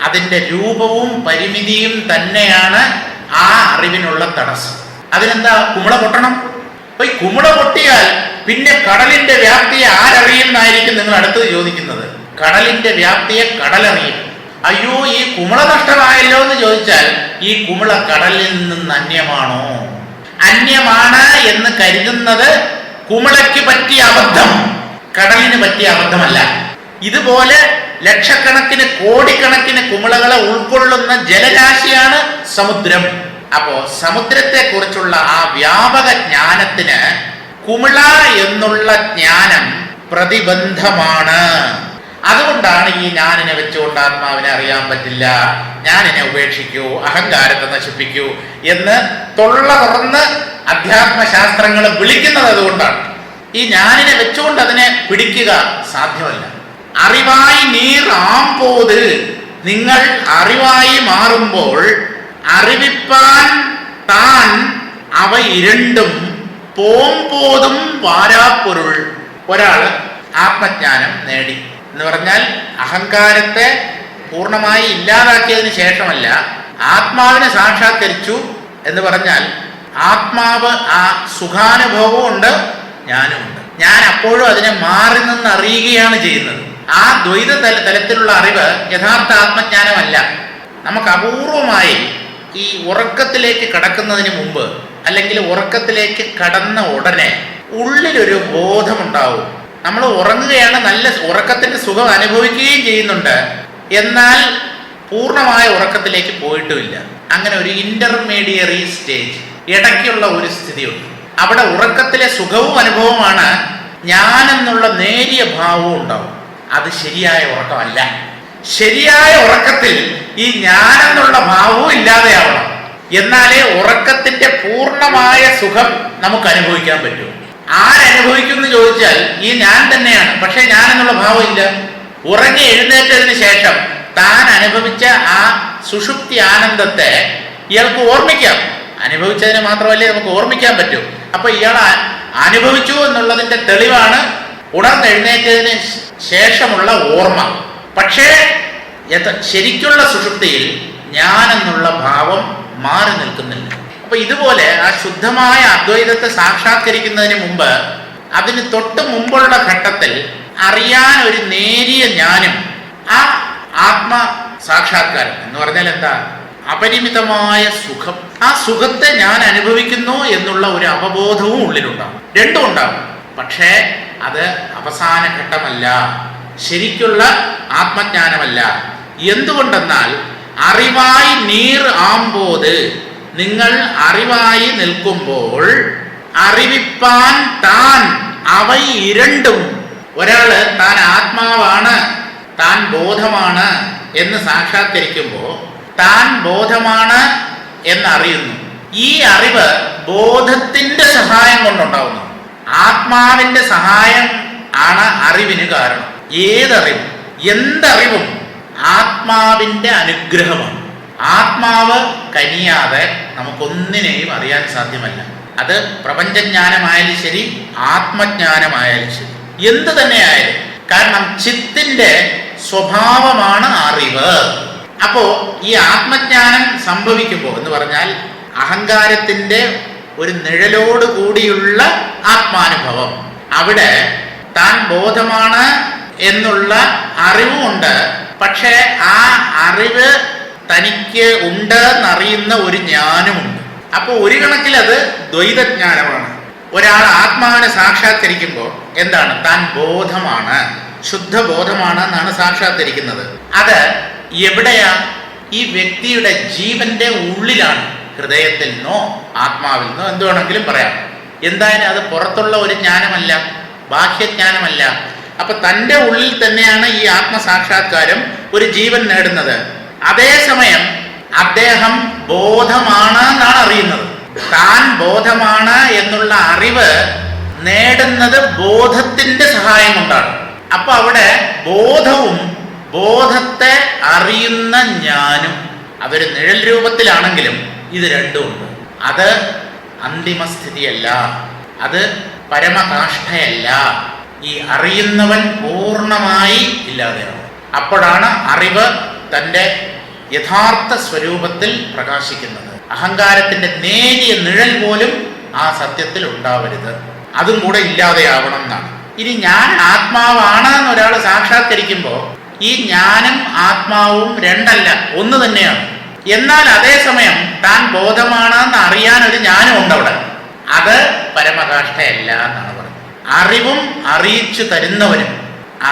അതിന്റെ രൂപവും പരിമിതിയും തന്നെയാണ് ആ അറിവിനുള്ള തടസ്സം. അതിനെന്താ? കുമിള പൊട്ടണം. അപ്പൊ ഈ കുമിള പൊട്ടിയാൽ പിന്നെ കടലിന്റെ വ്യാപ്തിയെ ആരറിയുന്നായിരിക്കും നിങ്ങൾ അടുത്തത് ചോദിക്കുന്നത്. കടലിന്റെ വ്യാപ്തിയെ കടലറിയും. അയ്യോ, ഈ കുമിള നഷ്ടമായല്ലോ എന്ന് ചോദിച്ചാൽ ഈ കുമിള കടലിൽ നിന്ന് അന്യമാണോ? അന്യമാണ് എന്ന് കരുതുന്നത് കുമിളയ്ക്ക് പറ്റിയ അബദ്ധം, കടലിന് പറ്റിയ അബദ്ധമല്ല. ഇതുപോലെ ലക്ഷക്കണക്കിന് കോടിക്കണക്കിന് കുമിളകളെ ഉൾക്കൊള്ളുന്ന ജലരാശിയാണ് സമുദ്രം. അപ്പോ സമുദ്രത്തെ കുറിച്ചുള്ള ആ വ്യാപക ജ്ഞാനത്തിന് കുമിള എന്നുള്ള ജ്ഞാനം പ്രതിബന്ധമാണ്. അതുകൊണ്ടാണ് ഈ ഞാനിനെ വെച്ചുകൊണ്ട് ആത്മാവിനെ അറിയാൻ പറ്റില്ല, ഞാനിനെ ഉപേക്ഷിക്കൂ, അഹങ്കാരത്തെ നശിപ്പിക്കൂ എന്ന് തൊള്ള തുറന്ന് അധ്യാത്മശാസ്ത്രങ്ങൾ വിളിക്കുന്നത്. അതുകൊണ്ടാണ് ഈ ഞാനിനെ വെച്ചുകൊണ്ട് അതിനെ പിടിക്കുക സാധ്യമല്ല. അറിവായി നീർ ആമ്പോത്, നിങ്ങൾ അറിവായി മാറുമ്പോൾ അറിവിപ്പാൻ താൻ അവ ഇരണ്ടും പോംപോതും വാരാപ്പൊരുൾ. ഒരാള് ആത്മജ്ഞാനം നേടി എന്ന് പറഞ്ഞാൽ അഹങ്കാരത്തെ പൂർണ്ണമായി ഇല്ലാതാക്കിയതിന് ശേഷമല്ല, ആത്മാവിനെ സാക്ഷാത്കരിച്ചു എന്ന് പറഞ്ഞാൽ ആത്മാവ് ആ സുഖാനുഭവവും ഉണ്ട്, ഞാനുമുണ്ട്. ഞാൻ അപ്പോഴും അതിനെ മാറി നിന്ന് അറിയുകയാണ് ചെയ്യുന്നത്. ആ ദ്വൈത തലത്തിലുള്ള അറിവ് യഥാർത്ഥ ആത്മജ്ഞാനമല്ല. നമുക്ക് അപൂർവമായി ഈ ഉറക്കത്തിലേക്ക് കടക്കുന്നതിന് മുമ്പ് അല്ലെങ്കിൽ ഉറക്കത്തിലേക്ക് കടന്ന ഉടനെ ഉള്ളിലൊരു ബോധമുണ്ടാവും. നമ്മൾ ഉറങ്ങുകയാണ്, നല്ല ഉറക്കത്തിന്റെ സുഖം അനുഭവിക്കുകയും ചെയ്യുന്നുണ്ട്, എന്നാൽ പൂർണ്ണമായ ഉറക്കത്തിലേക്ക് പോയിട്ടുമില്ല. അങ്ങനെ ഒരു ഇന്റർമീഡിയറി സ്റ്റേജ്, ഇടയ്ക്കുള്ള ഒരു സ്ഥിതിയുണ്ട്. അവിടെ ഉറക്കത്തിലെ സുഖവും അനുഭവമാണ്, ഞാനെന്നുള്ള നേരിയ ഭാവവും ഉണ്ടാവും. അത് ശരിയായ ഉറക്കമല്ല. ശരിയായ ഉറക്കത്തിൽ ഈ ഞാനെന്നുള്ള ഭാവവും ഇല്ലാതെയാവണം. എന്നാലേ ഉറക്കത്തിന്റെ പൂർണ്ണമായ സുഖം നമുക്ക് അനുഭവിക്കാൻ പറ്റൂ. ആരനുഭവിക്കുമെന്ന് ചോദിച്ചാൽ ഈ ഞാൻ തന്നെയാണ്, പക്ഷെ ഞാൻ എന്നുള്ള ഭാവം ഇല്ല. ഉറങ്ങി എഴുന്നേറ്റതിന് ശേഷം താൻ അനുഭവിച്ച ആ സുഷുപ്തി ആനന്ദത്തെ ഇയാൾക്ക് ഓർമ്മിക്കാം. അനുഭവിച്ചതിന് മാത്രമല്ലേ നമുക്ക് ഓർമ്മിക്കാൻ പറ്റൂ. അപ്പൊ ഇയാൾ അനുഭവിച്ചു എന്നുള്ളതിന്റെ തെളിവാണ് ഉണർന്നെഴുന്നേറ്റതിന് ശേഷമുള്ള ഓർമ്മ. പക്ഷേ ശരിക്കുള്ള സുഷുപ്തിയിൽ ഞാൻ എന്നുള്ള ഭാവം മാറി നിൽക്കുന്നില്ല. അപ്പൊ ഇതുപോലെ ആ ശുദ്ധമായ അദ്വൈതത്തെ സാക്ഷാത്കരിക്കുന്നതിന് മുമ്പ്, അതിന് തൊട്ട് മുമ്പുള്ള ഘട്ടത്തിൽ അറിയാൻ ഒരു നേരിയ ജ്ഞാനം, ആ ആത്മ സാക്ഷാത്കാരം എന്ന് പറഞ്ഞാൽ എന്താ? അപരിമിതമായ സുഖം. ആ സുഖത്തെ ഞാൻ അനുഭവിക്കുന്നു എന്നുള്ള ഒരു അവബോധവും ഉള്ളിലുണ്ടാവും. രണ്ടും ഉണ്ടാവും. പക്ഷേ അത് അവസാന ഘട്ടമല്ല, ശരിക്കുള്ള ആത്മജ്ഞാനമല്ല. എന്തുകൊണ്ടെന്നാൽ അറിവായി നീർ ആമ്പോത്, നിങ്ങൾ അറിവായി നിൽക്കുമ്പോൾ അറിവിപ്പാൻ താൻ അവ ഇരണ്ടും. ഒരാള് താൻ ആത്മാവാണ്, താൻ ബോധമാണ് എന്ന് സാക്ഷാത്കരിക്കുമ്പോൾ താൻ ബോധമാണ് എന്നറിയുന്നു. ഈ അറിവ് ബോധത്തിന്റെ സഹായം കൊണ്ടുണ്ടാവുന്നു. ആത്മാവിന്റെ സഹായം ആണ് അറിവിന് കാരണം. ഏതറിവും എന്തറിവും ആത്മാവിന്റെ അനുഗ്രഹമാണ്. ആത്മാവ് കനിയാതെ നമുക്കൊന്നിനെയും അറിയാൻ സാധ്യമല്ല. അത് പ്രപഞ്ചജ്ഞാനമായാലും ശരി, ആത്മജ്ഞാനമായാലും ശരി, എന്ത് തന്നെയായാലും. കാരണം ചിത്തിന്റെ സ്വഭാവമാണ് അറിവ്. അപ്പോ ഈ ആത്മജ്ഞാനം സംഭവിക്കുമ്പോൾ എന്ന് പറഞ്ഞാൽ അഹങ്കാരത്തിന്റെ ഒരു നിഴലോട് കൂടിയുള്ള ആത്മാനുഭവം. അവിടെ താൻ ബോധമാണ് എന്നുള്ള അറിവുമുണ്ട്. പക്ഷേ ആ അറിവ് തനിക്ക് ഉണ്ട് എന്നറിയുന്ന ഒരു ജ്ഞാനമുണ്ട്. അപ്പോൾ ഒരു കണക്കിൽ അത് ദ്വൈതജ്ഞാനമാണ്. ഒരാൾ ആത്മാവിനെ സാക്ഷാത്കരിക്കുമ്പോൾ എന്താണ്? താൻ ബോധമാണ്, ശുദ്ധബോധമാണ് എന്നാണ് സാക്ഷാത്കരിക്കുന്നത്. അത് എവിടെയാ? ഈ വ്യക്തിയുടെ ജീവന്റെ ഉള്ളിലാണ്. ഹൃദയത്തിൽ നിന്നോ ആത്മാവിൽ നിന്നോ എന്ത് വേണമെങ്കിലും പറയാം. എന്തായാലും അത് പുറത്തുള്ള ഒരു ജ്ഞാനമല്ല, ബാഹ്യജ്ഞാനമല്ല. അപ്പൊ തൻ്റെ ഉള്ളിൽ തന്നെയാണ് ഈ ആത്മസാക്ഷാത്കാരം ഒരു ജീവൻ നേടുന്നത്. അതേസമയം അദ്ദേഹം ബോധമാണ് എന്നാണ് അറിയുന്നത്. താൻ ബോധമാണ് എന്നുള്ള അറിവ് നേടുന്നത് ബോധത്തിന്റെ സഹായം കൊണ്ടാണ്. അപ്പൊ അവിടെ ബോധവും ബോധത്തെ അറിയുന്ന ഞാനും അതൊരു നിഴൽ രൂപത്തിലാണെങ്കിലും ഇത് രണ്ടുമുണ്ട്. അത് അന്തിമസ്ഥിതിയല്ല, അത് പരമകാഷ്ഠയല്ല. ഈ അറിയുന്നവൻ പൂർണ്ണമായി ഇല്ലാതെയാണ്. അപ്പോഴാണ് അറിവ് തൻ്റെ യഥാർത്ഥ സ്വരൂപത്തിൽ പ്രകാശിക്കുന്നത്. അഹങ്കാരത്തിന്റെ നേരിയ നിഴൽ പോലും ആ സത്യത്തിൽ ഉണ്ടാവരുത്, അതും കൂടെ ഇല്ലാതെയാവണം എന്നാണ്. ഇനി ഞാൻ ആത്മാവാണ് എന്ന് ഒരാൾ സാക്ഷാത്കരിക്കുമ്പോൾ ഈ ഞാനും ആത്മാവും രണ്ടല്ല, ഒന്ന് തന്നെയാണ്. എന്നാൽ അതേസമയം താൻ ബോധമാണെന്ന് അറിയാൻ ഒരു ജ്ഞാനം ഉണ്ട് അവിടെ. അത് പരമകാഷ്ഠയല്ല എന്നാണ് പറയുന്നത്. അറിവും അറിയിച്ചു തരുന്നവനും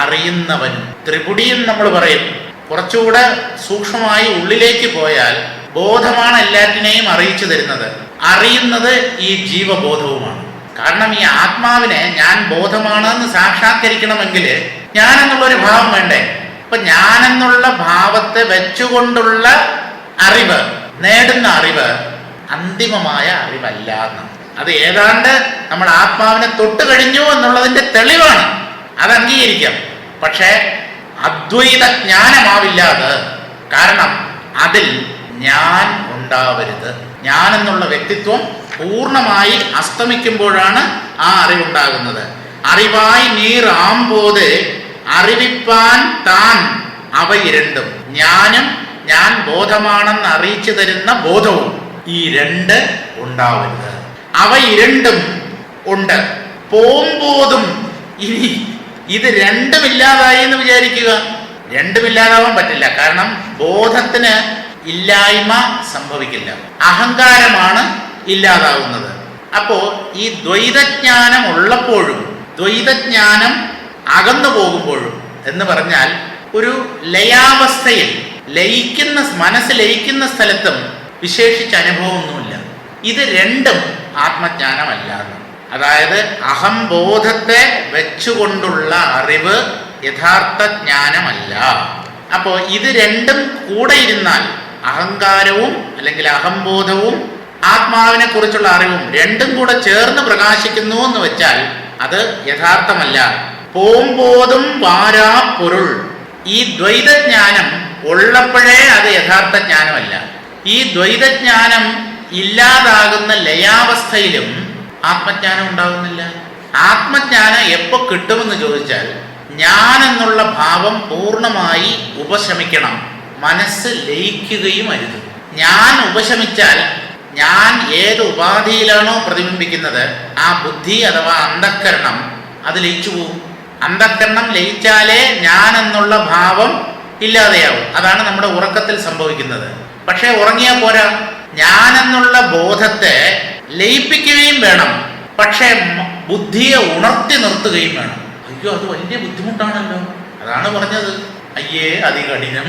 അറിയുന്നവനും ത്രിപുടിയും നമ്മൾ പറയും. കുറച്ചുകൂടെ സൂക്ഷ്മമായി ഉള്ളിലേക്ക് പോയാൽ ബോധമാണ് എല്ലാറ്റിനെയും അറിയിച്ചു തരുന്നത്. അറിയുന്നത് ഈ ജീവബോധവുമാണ്. കാരണം ഈ ആത്മാവിനെ ഞാൻ ബോധമാണെന്ന് സാക്ഷാത്കരിക്കണമെങ്കിൽ ഞാനെന്നുള്ളൊരു ഭാവം വേണ്ടേ? അപ്പൊ ഞാനെന്നുള്ള ഭാവത്തെ വെച്ചുകൊണ്ടുള്ള അറിവ്, നേടുന്ന അറിവ് അന്തിമമായ അറിവല്ല എന്നാണ്. അത് ഏതാണ്ട് നമ്മൾ ആത്മാവിനെ തൊട്ട് കഴിഞ്ഞു എന്നുള്ളതിന്റെ തെളിവാണ്, അത് അംഗീകരിക്കാം. പക്ഷേ അദ്വൈത ജ്ഞാനമാവില്ല അത്. കാരണം അതിൽ ഞാൻ ഉണ്ടാവരുത്. ഞാൻ എന്നുള്ള വ്യക്തിത്വം പൂർണ്ണമായി അസ്തമിക്കുമ്പോഴാണ് ആ അറിവുണ്ടാകുന്നത്. അറിവായി നീർ ആമ്പോത് അറിവിപ്പാൻ താൻ അവ ഇരണ്ടും, ഞാനും ഞാൻ ബോധമാണെന്ന് അറിയിച്ചു തരുന്ന ബോധവും, ഈ രണ്ട് ഉണ്ടാവരുത്. അവ ഇരണ്ടും ഉണ്ട്. പോമ്പോതും ഇനി ഇത് രണ്ടുമില്ലാതായി എന്ന് വിചാരിക്കുക. രണ്ടുമില്ലാതാവാൻ പറ്റില്ല. കാരണം ബോധത്തിന് ഇല്ലായ്മ സംഭവിക്കില്ല, അഹങ്കാരമാണ് ഇല്ലാതാവുന്നത്. അപ്പോ ഈ ദ്വൈതജ്ഞാനം ഉള്ളപ്പോഴും ദ്വൈതജ്ഞാനം അകന്നു പോകുമ്പോഴും എന്ന് പറഞ്ഞാൽ ഒരു ലയാവസ്ഥയിൽ ലയിക്കുന്ന, മനസ്സ് ലയിക്കുന്ന സ്ഥലത്തും വിശേഷിച്ച അനുഭവമൊന്നുമില്ല. ഇത് രണ്ടും ആത്മജ്ഞാനമല്ല. അതായത് അഹംബോധത്തെ വെച്ചുകൊണ്ടുള്ള അറിവ് യഥാർത്ഥ ജ്ഞാനമല്ല. അപ്പോൾ ഇത് രണ്ടും കൂടെ ഇരുന്നാൽ അഹങ്കാരവും അല്ലെങ്കിൽ അഹംബോധവും ആത്മാവിനെ കുറിച്ചുള്ള അറിവും രണ്ടും കൂടെ ചേർന്ന് പ്രകാശിക്കുന്നു എന്ന് വെച്ചാൽ അത് യഥാർത്ഥമല്ല. പോമ്പോതും വാരാ പൊരുൾ. ഈ ദ്വൈതജ്ഞാനം ഉള്ളപ്പോഴേ അത് യഥാർത്ഥ ജ്ഞാനമല്ല. ഈ ദ്വൈതജ്ഞാനം ഇല്ലാതാകുന്ന ലയാവസ്ഥയിലും ആത്മജ്ഞാനം ഉണ്ടാകുന്നില്ല. ആത്മജ്ഞാനം എപ്പോൾ കിട്ടുമെന്ന് ചോദിച്ചാൽ ഞാൻ എന്നുള്ള ഭാവം പൂർണ്ണമായി ഉപശമിക്കണം, മനസ്സ് ലയിക്കുകയും അരുത്. ഞാൻ ഉപശമിച്ചാൽ ഞാൻ ഏത് ഉപാധിയിലാണോ പ്രതിബിംബിക്കുന്നത് ആ ബുദ്ധി അഥവാ അന്ധക്കരണം അത് ലയിച്ചു പോകും. അന്ധക്കരണം ലയിച്ചാലേ ഞാൻ എന്നുള്ള ഭാവം ഇല്ലാതെയാവും. അതാണ് നമ്മുടെ ഉറക്കത്തിൽ സംഭവിക്കുന്നത്. പക്ഷേ ഉറങ്ങിയാൽ പോരാ, ഞാൻ എന്നുള്ള ബോധത്തെ ലയിപ്പിക്കുകയും വേണം, പക്ഷേ ബുദ്ധിയെ ഉണർത്തി നിർത്തുകയും വേണം. അയ്യോ, അത് വലിയ ബുദ്ധിമുട്ടാണല്ലോ. അതാണ് പറഞ്ഞത് അയ്യേ അതികഠിനം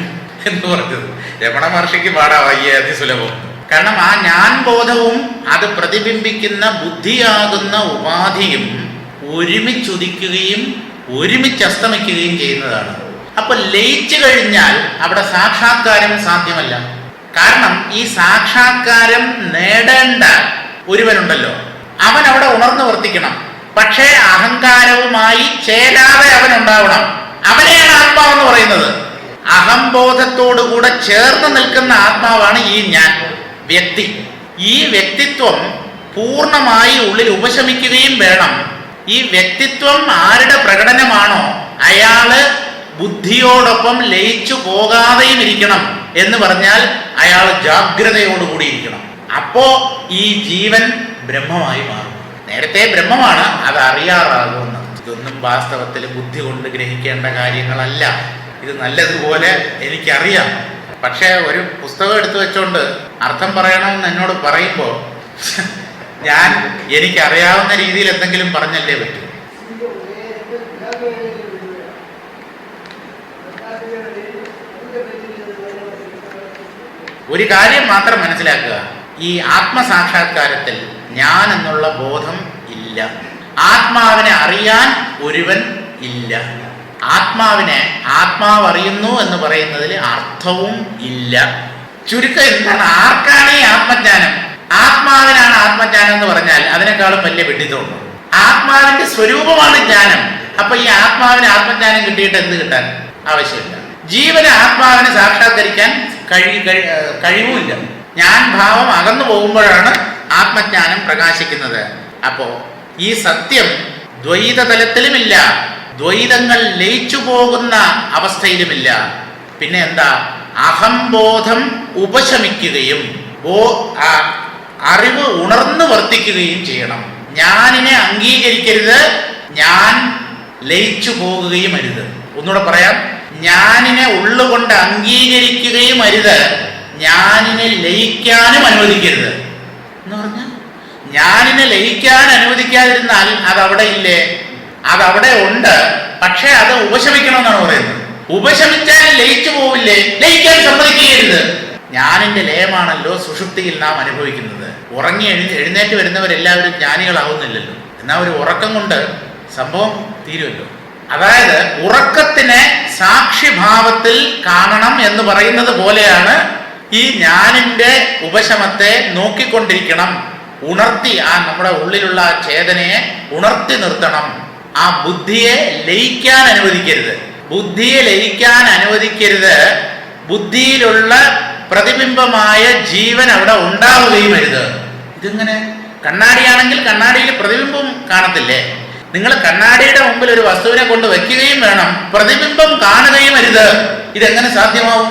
എന്ന് പറഞ്ഞത്. രമണ മഹർഷിക്ക് പാടാം അയ്യേ അതിസുലഭം. കാരണം ആ ഞാൻ ബോധവും അത് പ്രതിബിംബിക്കുന്ന ബുദ്ധിയാകുന്ന ഉപാധിയും ഒരുമിച്ചുദിക്കുകയും ഒരുമിച്ച് അസ്തമിക്കുകയും ചെയ്യുന്നതാണ്. അപ്പൊ ലയിച്ചു കഴിഞ്ഞാൽ അവിടെ സാക്ഷാത്കാരം സാധ്യമല്ല. കാരണം ഈ സാക്ഷാത്കാരം നേടേണ്ട ഒരുവനുണ്ടല്ലോ, അവൻ അവിടെ ഉണർന്നു വർത്തിക്കണം. പക്ഷേ അഹങ്കാരവുമായി ചേരാതെ അവൻ ഉണ്ടാവണം. അവനെയാണ് ആത്മാവെന്ന് പറയുന്നത്. അഹംബോധത്തോടുകൂടെ ചേർന്ന് നിൽക്കുന്ന ആത്മാവാണ് ഈ ഞാൻ വ്യക്തി. ഈ വ്യക്തിത്വം പൂർണ്ണമായി ഉള്ളിൽ ഉപശമിക്കുകയും വേണം. ഈ വ്യക്തിത്വം ആരുടെ പ്രകടനമാണോ അയാള് ബുദ്ധിയോടൊപ്പം ലയിച്ചു പോകാതെയും ഇരിക്കണം. എന്ന് പറഞ്ഞാൽ അയാൾ ജാഗ്രതയോടുകൂടി ഇരിക്കണം. അപ്പോ ഈ ജീവൻ ബ്രഹ്മമായി മാറും. നേരത്തെ ബ്രഹ്മമാണ്, അത് അറിയാറാകുമെന്ന്. ഇതൊന്നും വാസ്തവത്തിൽ ബുദ്ധി കൊണ്ട് ഗ്രഹിക്കേണ്ട കാര്യങ്ങളല്ല. ഇത് നല്ലതുപോലെ എനിക്കറിയാം. പക്ഷേ ഒരു പുസ്തകം എടുത്തു വെച്ചോണ്ട് അർത്ഥം പറയണമെന്ന് എന്നോട് പറയുമ്പോൾ ഞാൻ എനിക്കറിയാവുന്ന രീതിയിൽ എന്തെങ്കിലും പറഞ്ഞല്ലേ പറ്റൂ. ഒരു കാര്യം മാത്രം മനസ്സിലാക്കുക, ഈ ആത്മസാക്ഷാത്കാരത്തിൽ ഞാൻ എന്നുള്ള ബോധം ഇല്ല. ആത്മാവിനെ അറിയാൻ ഒരുവൻ ഇല്ല. ആത്മാവിനെ ആത്മാവ് അറിയുന്നു എന്ന് പറയുന്നതിൽ അർത്ഥവും ഇല്ല. ചുരുക്കം എന്താണ്? ആർക്കാണ് ഈ ആത്മജ്ഞാനം? ആത്മാവിനാണ് ആത്മജ്ഞാനം എന്ന് പറഞ്ഞാൽ അതിനേക്കാളും വലിയ വിഡിത്തമുണ്ട്. ആത്മാവിന്റെ സ്വരൂപമാണ് ജ്ഞാനം. അപ്പൊ ഈ ആത്മാവിന് ആത്മജ്ഞാനം കിട്ടിയിട്ട് എന്ത് കിട്ടാൻ? ആവശ്യമില്ല. ജീവന് ആത്മാവിനെ സാക്ഷാത്കരിക്കാൻ കഴിവുമില്ല. ഞാൻ ഭാവം അകന്നു പോകുമ്പോഴാണ് ആത്മജ്ഞാനം പ്രകാശിക്കുന്നത്. അപ്പോ ഈ സത്യം ദ്വൈത തലത്തിലുമില്ല, ദ്വൈതങ്ങൾ ലയിച്ചു പോകുന്ന അവസ്ഥയിലുമില്ല. പിന്നെ എന്താ? അഹംബോധം ഉപശമിക്കുകയും അറിവ് ഉണർന്നു വർത്തിക്കുകയും ചെയ്യണം. ഞാനിനെ അംഗീകരിക്കരുത്, ഞാൻ ലയിച്ചു പോകുകയും അരുത്. ഒന്നുകൂടെ പറയാം, ഞാനിനെ ഉള്ളുകൊണ്ട് അംഗീകരിക്കുകയും അരുത്, ഞാനിനെ ലയിക്കാനും അനുവദിക്കരുത്. എന്ന് പറഞ്ഞാൽ ഞാനിനെ ലയിക്കാൻ അനുവദിക്കാതിരുന്നാൽ അതവിടെ ഇല്ലേ? അതവിടെ ഉണ്ട്, പക്ഷെ അത് ഉപശമിക്കണമെന്നാണ് പറയുന്നത്. ഉപശമിച്ചാൽ ലയിച്ചു പോവില്ലേ? ലയിക്കാൻ സമ്മതിക്കരുത്. ജ്ഞാനിന്റെ ലയമാണല്ലോ സുഷുപ്തിയിൽ നാം അനുഭവിക്കുന്നത്. ഉറങ്ങി എഴുന്നേറ്റ് വരുന്നവരെല്ലാവരും ജ്ഞാനികളാവുന്നില്ലല്ലോ. എന്നാൽ ഒരു ഉറക്കം കൊണ്ട് സംഭവം തീരുമല്ലോ. അതായത് ഉറക്കത്തിനെ സാക്ഷിഭാവത്തിൽ കാണണം എന്ന് പറയുന്നത് പോലെയാണ് ഈ ജ്ഞാനിന്റെ ഉപശമത്തെ നോക്കിക്കൊണ്ടിരിക്കണം. ഉണർത്തി നമ്മുടെ ഉള്ളിലുള്ള ചേതനയെ ഉണർത്തി നിർത്തണം. ആ ബുദ്ധിയെ ലയിക്കാൻ അനുവദിക്കരുത്. ബുദ്ധിയെ ലയിക്കാൻ അനുവദിക്കരുത്. ബുദ്ധിയിലുള്ള പ്രതിബിംബമായ ജീവൻ അവിടെ ഉണ്ടാവുകയും അരുത്. ഇതിങ്ങനെ കണ്ണാടിയാണെങ്കിൽ കണ്ണാടിയിൽ പ്രതിബിംബം കാണത്തില്ലേ? നിങ്ങൾ കണ്ണാടിയുടെ മുമ്പിൽ ഒരു വസ്തുവിനെ കൊണ്ട് വെക്കുകയും വേണം, പ്രതിബിംബം കാണുകയും അരുത്. ഇതെങ്ങനെ സാധ്യമാവും?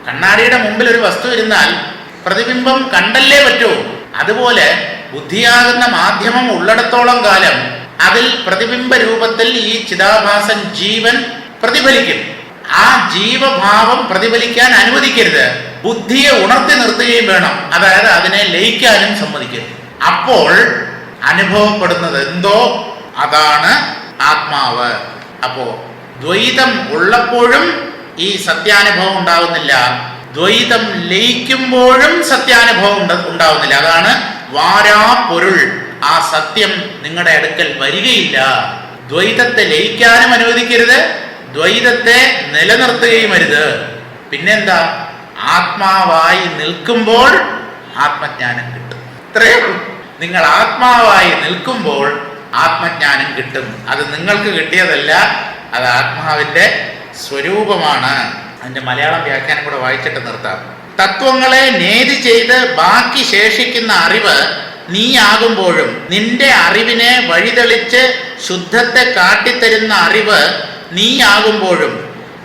കണ്ണാടിയുടെ മുമ്പിൽ ഒരു വസ്തു ഇരുന്നാൽ പ്രതിബിംബം കണ്ടല്ലേ പറ്റൂ. അതുപോലെ ബുദ്ധിയാകുന്ന മാധ്യമം ഉള്ളിടത്തോളം കാലം അതിൽ പ്രതിബിംബ രൂപത്തിൽ ഈ ചിതാഭാസൻ ജീവൻ പ്രതിഫലിക്കും. ആ ജീവഭാവം പ്രതിഫലിക്കാൻ അനുവദിക്കരുത്. ബുദ്ധിയെ ഉണർത്തി നിർത്തുകയും വേണം. അതായത് അതിനെ ലയിക്കാനും സമ്മതിക്കരുത്. അപ്പോൾ അനുഭവപ്പെടുന്നത് എന്തോ അതാണ് ആത്മാവ്. അപ്പോ ദ്വൈതം ഉള്ളപ്പോഴും ഈ സത്യാനുഭവം ഉണ്ടാവുന്നില്ല, ദ്വൈതം ലയിക്കുമ്പോഴും സത്യാനുഭവം ഉണ്ടാവുന്നില്ല. അതാണ് വാരാ പൊരുൾ. ആ സത്യം നിങ്ങളുടെ അടുക്കൽ വരികയില്ല. ദ്വൈതത്തെ ലയിക്കാനും അനുവദിക്കരുത്, ദ്വൈതത്തെ നിലനിർത്തുകയും അരുത്. പിന്നെന്താ? ആത്മാവായി നിൽക്കുമ്പോൾ ആത്മജ്ഞാനം കിട്ടും. ഇത്രയേ ഉള്ളൂ. നിങ്ങൾ ആത്മാവായി നിൽക്കുമ്പോൾ ആത്മജ്ഞാനം കിട്ടും. അത് നിങ്ങൾക്ക് കിട്ടിയതല്ല, അത് ആത്മാവിന്റെ സ്വരൂപമാണ്. അതിന്റെ മലയാളം വ്യാഖ്യാനം കൂടെ വായിച്ചിട്ട് നിർത്താം. തത്വങ്ങളെ നേതി ചെയ്ത് ബാക്കി ശേഷിക്കുന്ന അറിവ് നീയാകുമ്പോഴും, നിന്റെ അറിവിനെ വഴിതെളിച്ച് ശുദ്ധത്തെ കാട്ടിത്തരുന്ന അറിവ് നീയാകുമ്പോഴും,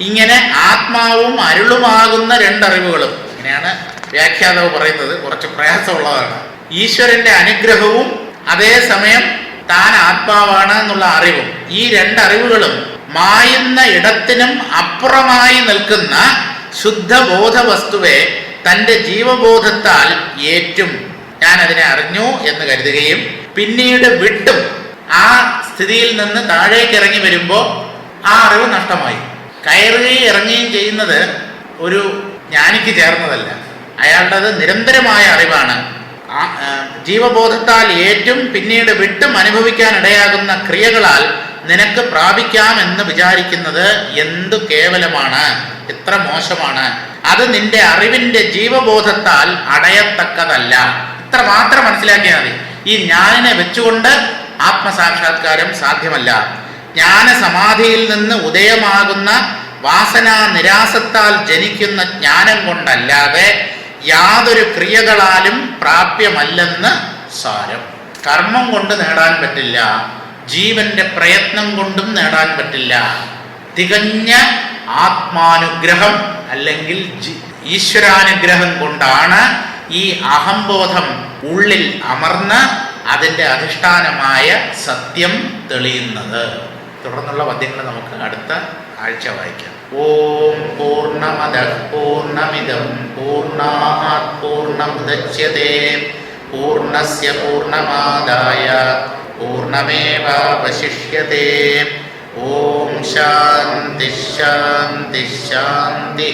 ഇങ്ങനെ ആത്മാവും അരുളുമാകുന്ന രണ്ടറിവുകളും. ഇങ്ങനെയാണ് വ്യാഖ്യാതാവ് പറയുന്നത്. കുറച്ച് പ്രയാസമുള്ളതാണ്. ഈശ്വരന്റെ അനുഗ്രഹവും അതേസമയം താൻ ആത്മാവാണ് എന്നുള്ള അറിവും, ഈ രണ്ടറിവുകളും മായുന്ന ഇടത്തിനും അപ്പുറമായി നിൽക്കുന്ന ശുദ്ധബോധ വസ്തുവെ തൻ്റെ ജീവബോധത്താൽ ഏറ്റും ഞാൻ അതിനെ അറിഞ്ഞു എന്ന് കരുതുകയും പിന്നീട് വിട്ടും ആ സ്ഥിതിയിൽ നിന്ന് താഴേക്ക് ഇറങ്ങി വരുമ്പോൾ ആ അറിവ് നഷ്ടമായി. കയറുകയും ഇറങ്ങുകയും ചെയ്യുന്നത് ഒരു ജ്ഞാനിക്ക് ചേർന്നതല്ല, അയാളുടേത് നിരന്തരമായ അറിവാണ്. ജീവബോധത്താൽ ഏറ്റും പിന്നീട് വിട്ടും അനുഭവിക്കാൻ ഇടയാകുന്ന ക്രിയകളാൽ നിനക്ക് പ്രാപിക്കാം എന്ന് വിചാരിക്കുന്നത് എന്തു കേവലമാണ്, എത്ര മോശമാണ്. അത് നിന്റെ അറിവിന്റെ ജീവബോധത്താൽ അടയത്തക്കതല്ല. ഇത്ര മാത്രം മനസ്സിലാക്കിയാൽ മതി. ഈ ജ്ഞാനിനെ വെച്ചുകൊണ്ട് ആത്മസാക്ഷാത്കാരം സാധ്യമല്ല. ജ്ഞാന സമാധിയിൽ നിന്ന് ഉദയമാകുന്ന വാസനാ നിരാസത്താൽ ജനിക്കുന്ന ജ്ഞാനം കൊണ്ടല്ലാതെ യാതൊരു ക്രിയകളാലും പ്രാപ്യമല്ലെന്ന് സാരം. കർമ്മം കൊണ്ട് നേടാൻ പറ്റില്ല, ജീവന്റെ പ്രയത്നം കൊണ്ടും നേടാൻ പറ്റില്ല. തികഞ്ഞ ആത്മാനുഗ്രഹം അല്ലെങ്കിൽ ഈശ്വരാനുഗ്രഹം കൊണ്ടാണ് ഈ അഹംബോധം ഉള്ളിൽ അമർന്ന് അതിൻ്റെ അധിഷ്ഠാനമായ സത്യം തെളിയുന്നത്. തുടർന്നുള്ള പദ്യങ്ങൾ നമുക്ക് അടുത്ത ആഴ്ച വായിക്കാം. ഓം പൂർണ്ണമദഃ പൂർണ്ണമിദം പൂർണ്ണാത് പൂർണ്ണമുദച്യതേ പൂർണ്ണസ്യ പൂർണ്ണമാദായ പൂർണ്ണമേവാവശിഷ്യതേ. ഓം ശാന്തി ശാന്തി ശാന്തി.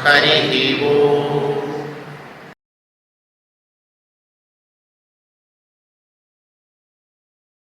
ഹരി ഓം.